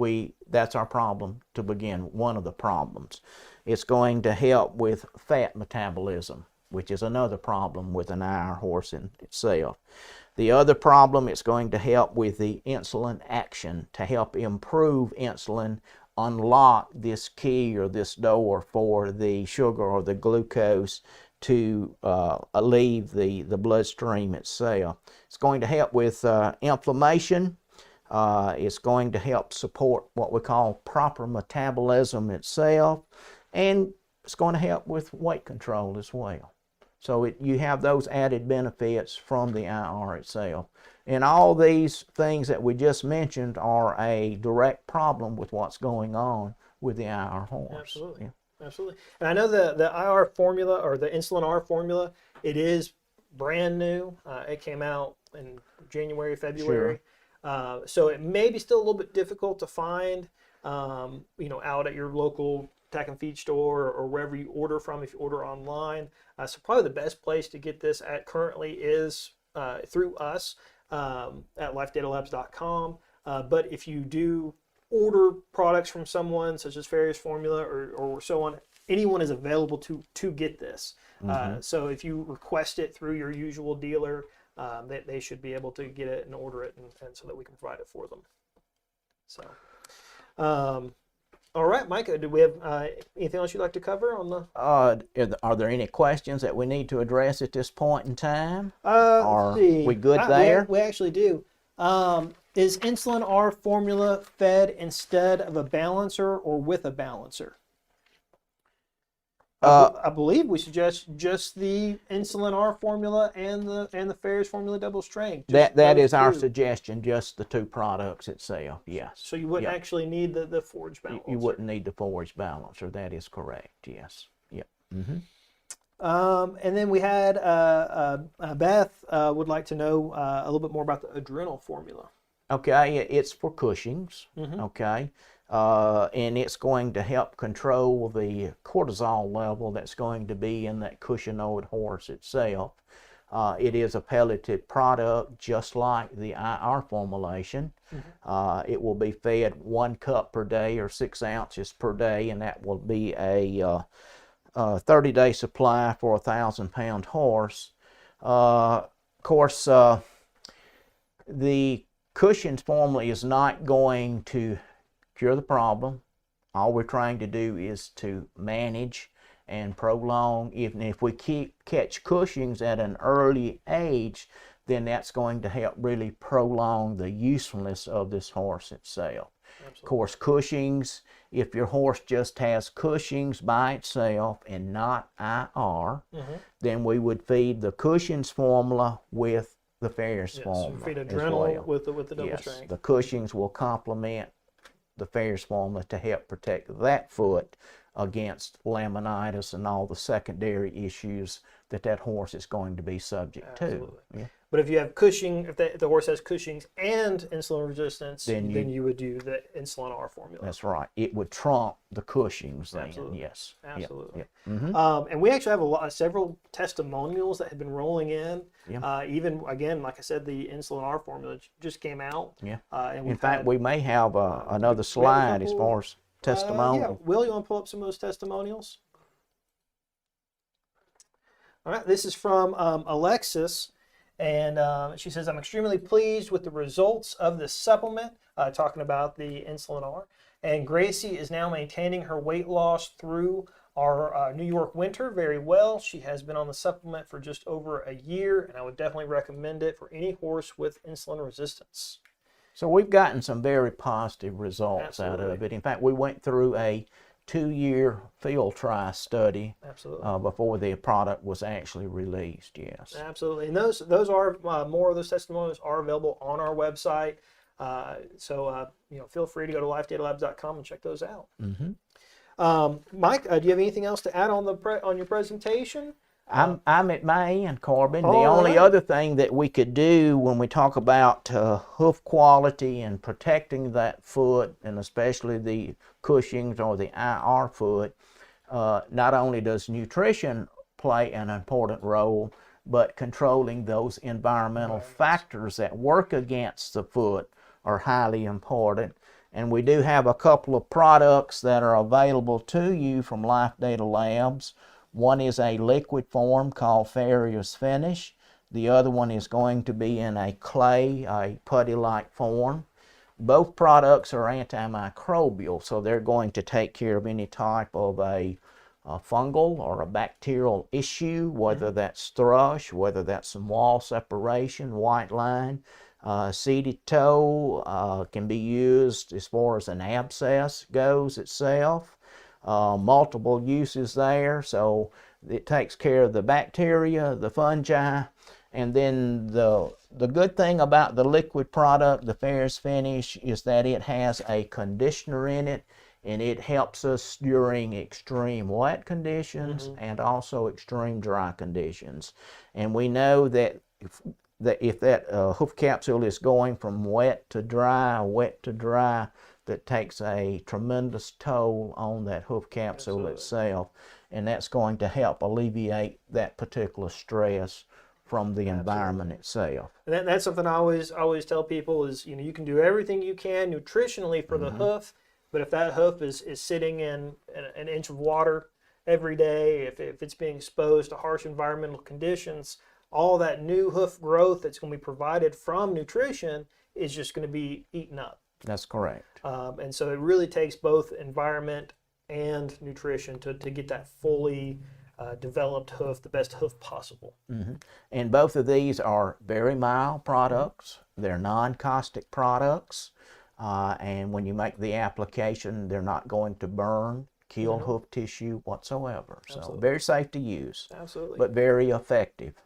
that's our problem to begin, one of the problems. It's going to help with fat metabolism, which is another problem with an IR horse in itself. The other problem, it's going to help with the insulin action, to help improve insulin, unlock this key or this door for the sugar or the glucose to leave the bloodstream itself. It's going to help with inflammation. It's going to help support what we call proper metabolism itself, and it's going to help with weight control as well. So you have those added benefits from the IR itself. And all these things that we just mentioned are a direct problem with what's going on with the IR horse. Absolutely. Yeah. Absolutely. And I know the IR formula, or the Insulin R formula, it is brand new. It came out in January, February. Sure. So it may be still a little bit difficult to find, out at your local tack and feed store or wherever you order from if you order online. So probably the best place to get this at currently is through us at lifedatalabs.com. But if you do order products from someone such as Ferris Formula or so on, anyone is available to get this. So if you request it through your usual dealer, they should be able to get it and order it, and so that we can provide it for them. So, all right, Micah, do we have anything else you'd like to cover on the? Are there any questions that we need to address at this point in time? Are we good there? We actually do. Is Insulin R formula fed instead of a balancer or with a balancer? I believe we suggest just the Insulin R formula and the Ferris formula double strength. That is our suggestion, just the two products itself, yes. So you wouldn't actually need the forage balancer. You wouldn't need the forage balancer, that is correct, yes. Yep. And then we had Beth would like to know a little bit more about the adrenal formula. Okay, it's for Cushing's, okay. and it's going to help control the cortisol level that's going to be in that cushingoid horse itself. It is a pelleted product just like the IR formulation. It will be fed 1 cup per day or 6 ounces per day, and that will be a 30-day supply for a 1,000-pound horse. Of course, the Cushing's formula is not going to cure the problem. All we're trying to do is to manage and prolong. If we catch Cushing's at an early age, then that's going to help really prolong the usefulness of this horse itself. Absolutely. Of course, Cushing's, if your horse just has Cushing's by itself and not IR, then we would feed the Cushing's formula with the Ferris formula. So feed adrenal with the double strength. The Cushing's will complement the Ferris formula to help protect that foot against laminitis and all the secondary issues that horse is going to be subject to. Yeah. But if you have Cushing, if the horse has Cushing's and insulin resistance, then you would do the Insulin R formula. That's right. It would trump the Cushing's then. Absolutely. Yes. Absolutely. Yep. And we actually have several testimonials that have been rolling in. Yeah. even, again, like I said, the Insulin R formula just came out. Yeah. And in fact, we may have another slide as far as testimonials. Yeah. Will, you want to pull up some of those testimonials? All right. This is from Alexis. And she says, I'm extremely pleased with the results of this supplement, talking about the Insulin R. And Gracie is now maintaining her weight loss through our New York winter very well. She has been on the supplement for just over a year, and I would definitely recommend it for any horse with insulin resistance. So we've gotten some very positive results Absolutely. out of it. In fact, we went through a 2-year field trial study before the product was actually released. Yes, absolutely. And those are more of those testimonials are available on our website. So feel free to go to lifedatalabs.com and check those out. Mike, do you have anything else to add on your presentation? I'm at my end, Corbin. The only other thing that we could do when we talk about hoof quality and protecting that foot, and especially the Cushing's or the IR foot, not only does nutrition play an important role, but controlling those environmental factors that work against the foot are highly important. And we do have a couple of products that are available to you from Life Data Labs. One is a liquid form called Farrier's Finish. The other one is going to be in a clay, a putty-like form. Both products are antimicrobial, so they're going to take care of any type of a fungal or a bacterial issue, whether that's thrush, whether that's some wall separation, white line. Seated toe can be used as far as an abscess goes itself. Multiple uses there, so it takes care of the bacteria, the fungi, and then the good thing about the liquid product, the Farrier's Finish, is that it has a conditioner in it, and it helps us during extreme wet conditions and also extreme dry conditions. And we know that if that hoof capsule is going from wet to dry, that takes a tremendous toll on that hoof capsule itself, and that's going to help alleviate that particular stress from the environment itself. And that's something I always tell people is, you can do everything you can nutritionally for the hoof, but if that hoof is sitting in an inch of water every day, if it's being exposed to harsh environmental conditions, all that new hoof growth that's going to be provided from nutrition is just going to be eaten up. That's correct. And so it really takes both environment and nutrition to get that fully developed hoof, the best hoof possible. And both of these are very mild products. They're non-caustic products. And when you make the application, they're not going to burn, kill hoof tissue whatsoever. So very safe to use. Absolutely. But very effective.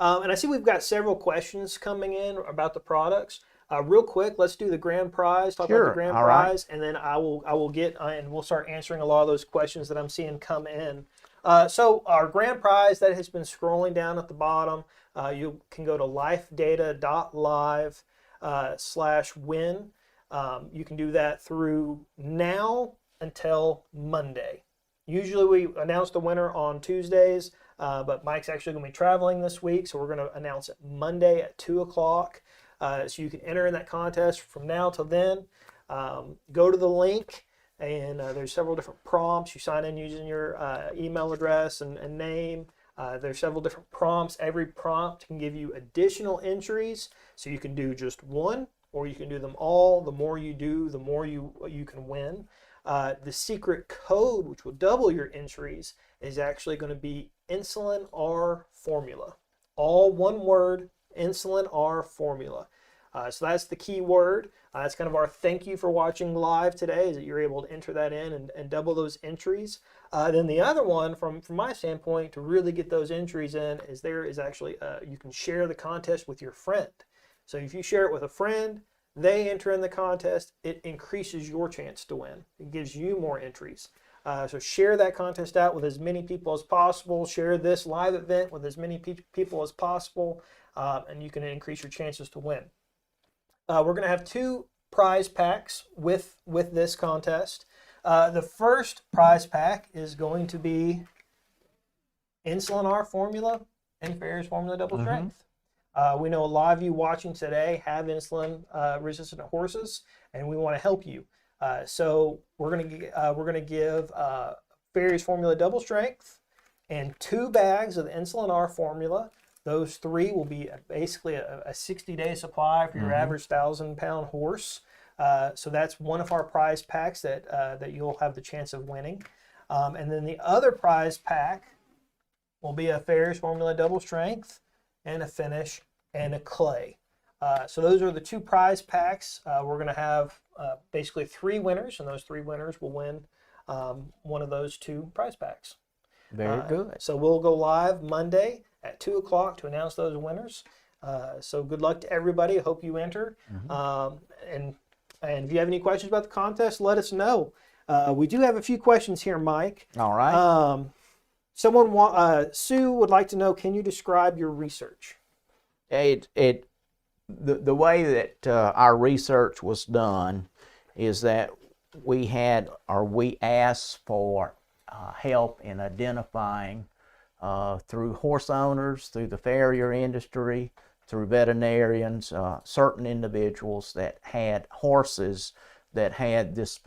And I see we've got several questions coming in about the products. Real quick, let's do the grand prize. Talk about the grand prize, and then I will get and we'll start answering a lot of those questions that I'm seeing come in. So our grand prize that has been scrolling down at the bottom, you can go to lifedata.live/win. You can do that through now until Monday. Usually we announce the winner on Tuesdays, but Mike's actually going to be traveling this week, so we're going to announce it Monday at 2 o'clock. So you can enter in that contest from now till then. Go to the link, and there's several different prompts. You sign in using your email address and name. There's several different prompts. Every prompt can give you additional entries, so you can do just one, or you can do them all. The more you do, the more you can win. The secret code, which will double your entries, is actually going to be Insulin R formula. All one word, Insulin R formula. So that's the key word. That's kind of our thank you for watching live today, is that you're able to enter that in and double those entries. Then the other one, from my standpoint, to really get those entries in, is there is actually, you can share the contest with your friend. So if you share it with a friend, they enter in the contest, it increases your chance to win. It gives you more entries. So share that contest out with as many people as possible. Share this live event with as many people as possible, and you can increase your chances to win. We're going to have 2 prize packs with this contest. The first prize pack is going to be Insulin R formula and Ferris formula double strength. We know a lot of you watching today have insulin-resistant horses, and we want to help you. So we're going to give Ferris formula double strength and 2 bags of the Insulin R formula. Those 3 will be basically a 60-day supply for your average 1,000-pound horse. So that's one of our prize packs that you'll have the chance of winning. And then the other prize pack will be a Ferris formula double strength and a finish and a clay. So those are the 2 prize packs. We're going to have basically 3 winners, and those 3 winners will win one of those 2 prize packs. Very good. So we'll go live Monday at 2 o'clock to announce those winners. So good luck to everybody. I hope you enter. And if you have any questions about the contest, let us know. We do have a few questions here, Mike. All right. Sue would like to know, can you describe your research? The way that our research was done is that we asked for help in identifying through horse owners, through the farrier industry, through veterinarians, certain individuals that had horses that had this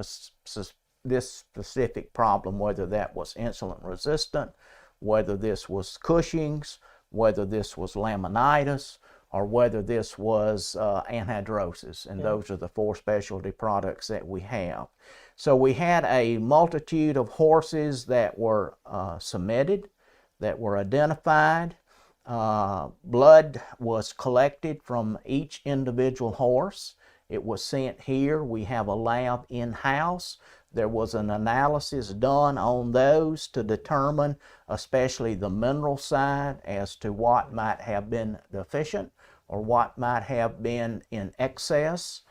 specific problem, whether that was insulin resistant, whether this was Cushing's, whether this was Laminitis, or whether this was anhidrosis. And those are the 4 specialty products that we have. So we had a multitude of horses that were submitted, that were identified. Blood was collected from each individual horse. It was sent here. We have a lab in-house. There was an analysis done on those to determine, especially the mineral side, as to what might have been deficient or what might have been in excess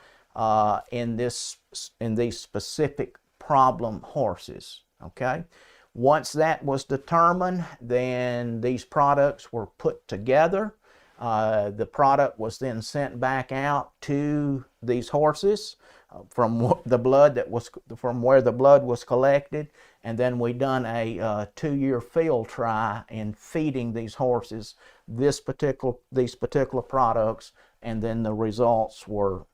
in these specific problem horses. Okay. Once that was determined, then these products were put together. The product was then sent back out to these horses from where the blood was collected, and then we done a 2-year field try in feeding these horses these particular products, and then the results were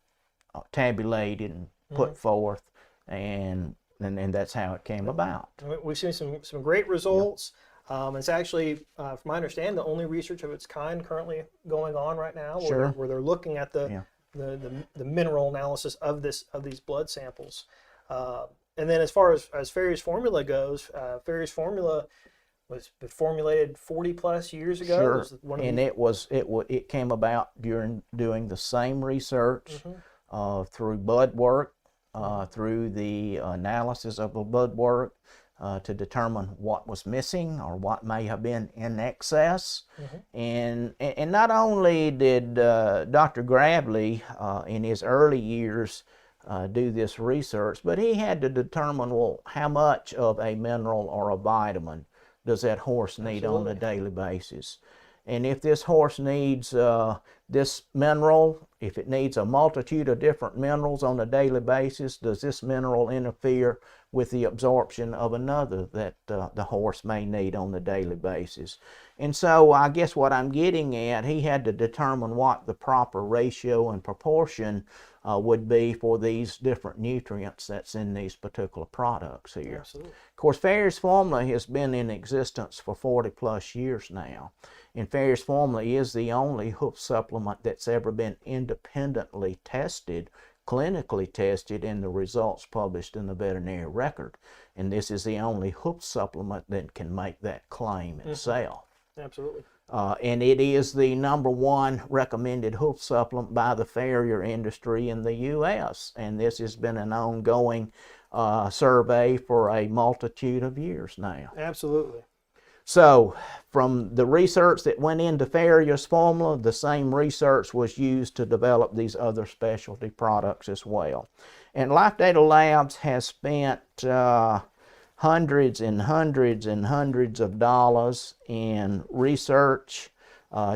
tabulated and put forth, and that's how it came about. We've seen some great results. It's actually, from my understanding, the only research of its kind currently going on right now, where they're looking at the mineral analysis of these blood samples. And then as far as Ferris formula goes, Ferris formula was formulated 40 plus years ago. Sure. And it came about during doing the same research through blood work, through the analysis of the blood work, to determine what was missing or what may have been in excess. And not only did Dr. Gravely in his early years do this research, but he had to determine, well, how much of a mineral or a vitamin does that horse need on a daily basis? And if this horse needs this mineral, If it needs a multitude of different minerals on a daily basis, does this mineral interfere with the absorption of another that the horse may need on a daily basis? And so I guess what I'm getting at, he had to determine what the proper ratio and proportion would be for these different nutrients that's in these particular products here. Absolutely. Of course, Ferrier's formula has been in existence for 40 plus years now. And Ferrier's formula is the only hoof supplement that's ever been independently tested, clinically tested, and the results published in the veterinary record. And this is the only hoof supplement that can make that claim itself. Absolutely. And it is the #1 recommended hoof supplement by the farrier industry in the U.S. And this has been an ongoing survey for a multitude of years now. Absolutely. So, from the research that went into Ferrier's formula, the same research was used to develop these other specialty products as well. And Life Data Labs has spent hundreds and hundreds and hundreds of dollars in research,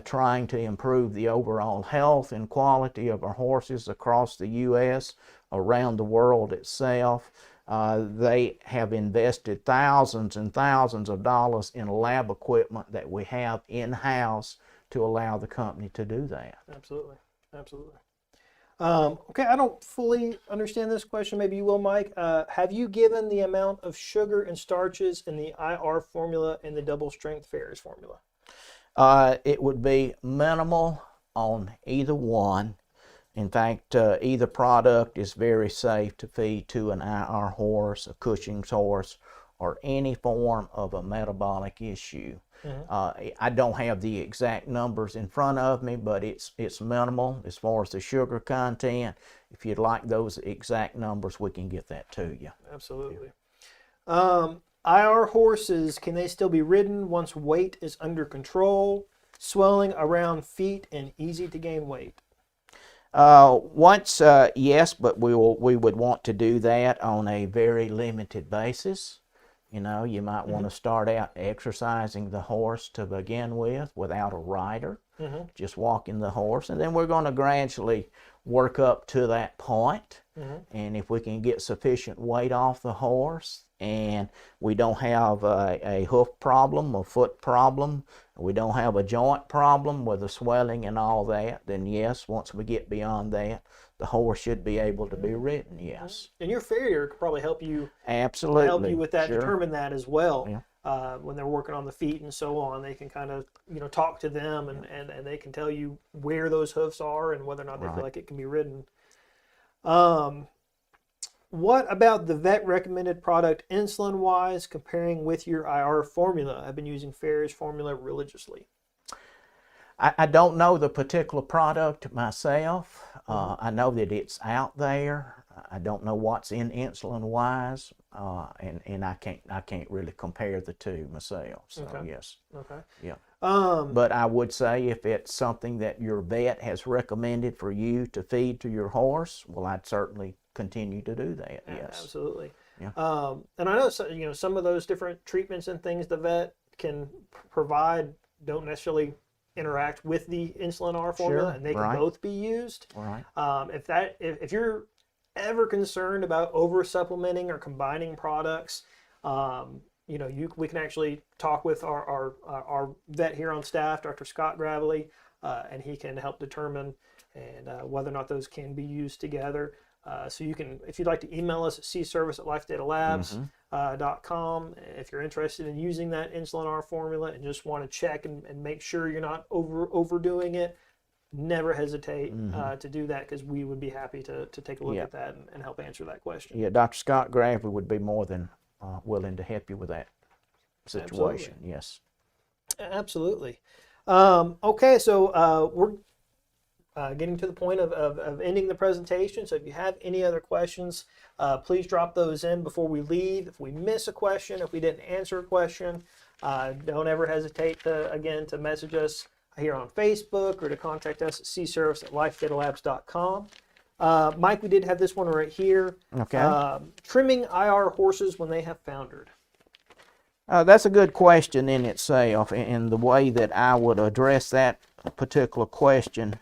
trying to improve the overall health and quality of our horses across the U.S., around the world itself. They have invested thousands and thousands of dollars in lab equipment that we have in-house to allow the company to do that. Absolutely. Absolutely. Okay, I don't fully understand this question. Maybe you will, Mike. Have you given the amount of sugar and starches in the IR formula and the double strength Ferrier's formula? It would be minimal on either one. In fact, either product is very safe to feed to an IR horse, a Cushing's horse, or any form of a metabolic issue. I don't have the exact numbers in front of me, but it's minimal as far as the sugar content. If you'd like those exact numbers, we can get that to you. Absolutely. IR horses, can they still be ridden once weight is under control? Swelling around feet and easy to gain weight? Yes, but we would want to do that on a very limited basis. You know, you might want to start out exercising the horse to begin with without a rider, just walking the horse, and then we're going to gradually work up to that point. And if we can get sufficient weight off the horse and we don't have a hoof problem, a foot problem, we don't have a joint problem with the swelling and all that, then yes, once we get beyond that, the horse should be able to be ridden, yes. And your farrier could probably help you. Absolutely. Help you with that, sure. Determine that as well. Yeah. When they're working on the feet and so on, they can kind of, talk to them and they can tell you where those hoofs are and whether or not they feel like it can be ridden. What about the vet recommended product insulin wise comparing with your IR formula? I've been using Ferrier's formula religiously. I don't know the particular product myself. I know that it's out there. I don't know what's in insulin wise, and I can't really compare the two myself. So yes. Okay. Yeah. But I would say if it's something that your vet has recommended for you to feed to your horse, well, I'd certainly continue to do that. Yes. Absolutely. Yeah. And I know some of those different treatments and things the vet can provide don't necessarily interact with the insulin R formula, and they can both be used. Right. If you're ever concerned about over supplementing or combining products, we can actually talk with our vet here on staff, Dr. Scott Gravely, and he can help determine whether or not those can be used together. So you can, if you'd like to email us at cservice@lifedatalabs.com if you're interested in using that Insulin R formula and just want to check and make sure you're not overdoing it, never hesitate to do that, because we would be happy to take a look at that and help answer that question. Yeah, Dr. Scott Gravely would be more than willing to help you with that situation. Absolutely. Yes. Absolutely. Okay, so we're getting to the point of ending the presentation. So if you have any other questions, please drop those in before we leave. If we miss a question, if we didn't answer a question, don't ever hesitate to message us here on Facebook or to contact us at cservice@lifedatalabs.com. Mike, we did have this one right here. Okay. Trimming IR horses when they have foundered. That's a good question in itself, and the way that I would address that particular question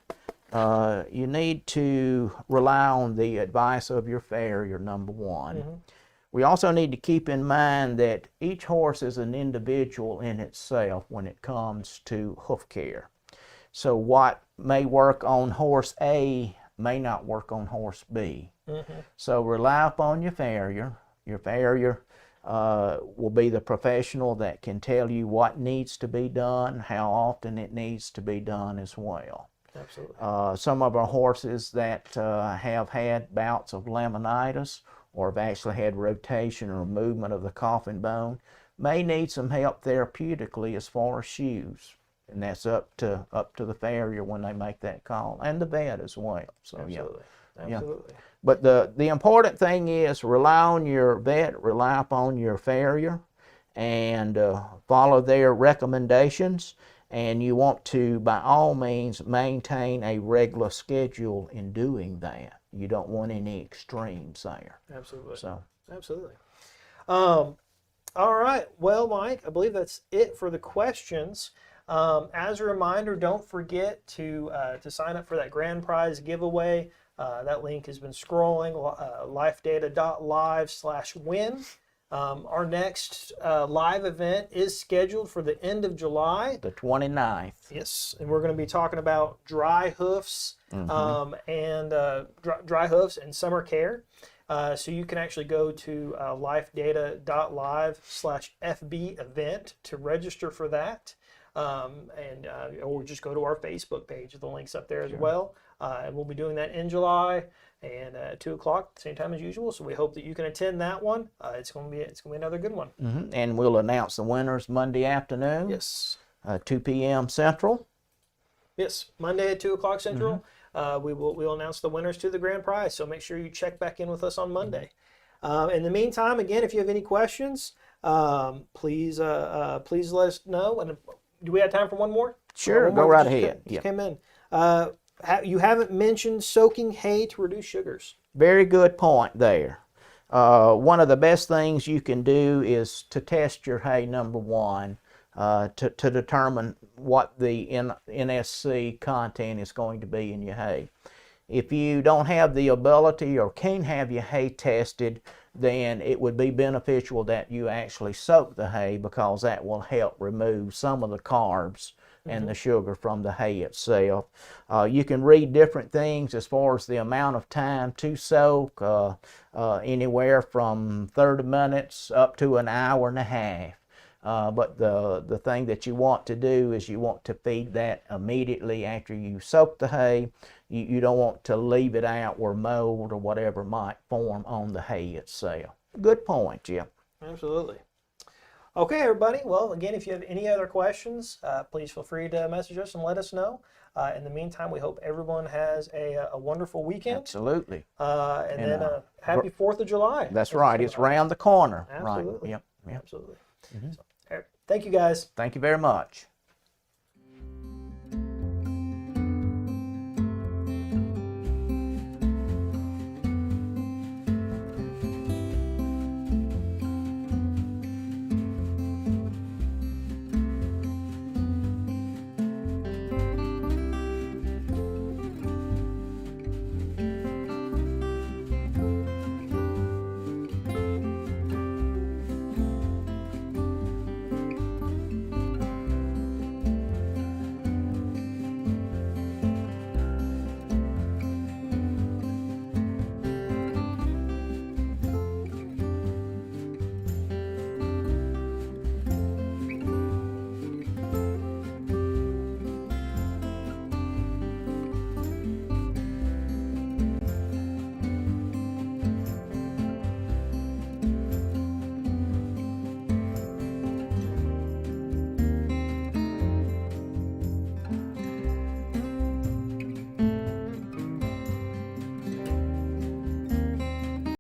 you need to rely on the advice of your farrier, number one. Mm-hmm. We also need to keep in mind that each horse is an individual in itself when it comes to hoof care. So what may work on horse A may not work on horse B. Mm-hmm. So rely upon your farrier. Your farrier will be the professional that can tell you what needs to be done, how often it needs to be done as well. Absolutely. Some of our horses that have had bouts of laminitis or have actually had rotation or movement of the coffin bone may need some help therapeutically as far as shoes. And that's up to the farrier when they make that call, and the vet as well. So Absolutely. yeah. Absolutely. But the important thing is rely on your vet, rely upon your farrier, and follow their recommendations. And you want to, by all means, maintain a regular schedule in doing that. You don't want any extremes there. Absolutely. So Absolutely. All right. Well, Mike, I believe that's it for the questions. As a reminder, don't forget to sign up for that grand prize giveaway. That link has been scrolling, lifedata.live/win. Our next live event is scheduled for the end of July. the 29th. Yes, and we're going to be talking about dry hoofs and dry hoofs and summer care. So you can actually go to lifedata.live/FB event to register for that. Or just go to our Facebook page. The link's up there as well. And we'll be doing that in July and at 2 o'clock, same time as usual. So we hope that you can attend that one. It's going to be another good one. And we'll announce the winners Monday afternoon. Yes. 2 p.m. Central. Yes, Monday at 2 o'clock Central. We'll announce the winners to the grand prize. So make sure you check back in with us on Monday. In the meantime, again, if you have any questions, please let us know. And do we have time for one more? Sure, One go more right that ahead. just came in. You haven't mentioned soaking hay to reduce sugars. Very good point there. One of the best things you can do is to test your hay, number one, to determine what the NSC content is going to be in your hay. If you don't have the ability or can't have your hay tested, then it would be beneficial that you actually soak the hay, because that will help remove some of the carbs and the sugar from the hay itself. You can read different things as far as the amount of time to soak, anywhere from 30 minutes up to an hour and a half. But the thing that you want to do is you want to feed that immediately after you soak the hay. You don't want to leave it out where mold or whatever might form on the hay itself. Good point, Jim. Absolutely. Okay, everybody. Well, again, if you have any other questions, please feel free to message us and let us know. In the meantime, we hope everyone has a wonderful weekend. Absolutely. And then happy 4th of July. That's right. It's around the corner. Absolutely. Right. Yep. Absolutely. So, thank you, guys. Thank you very much.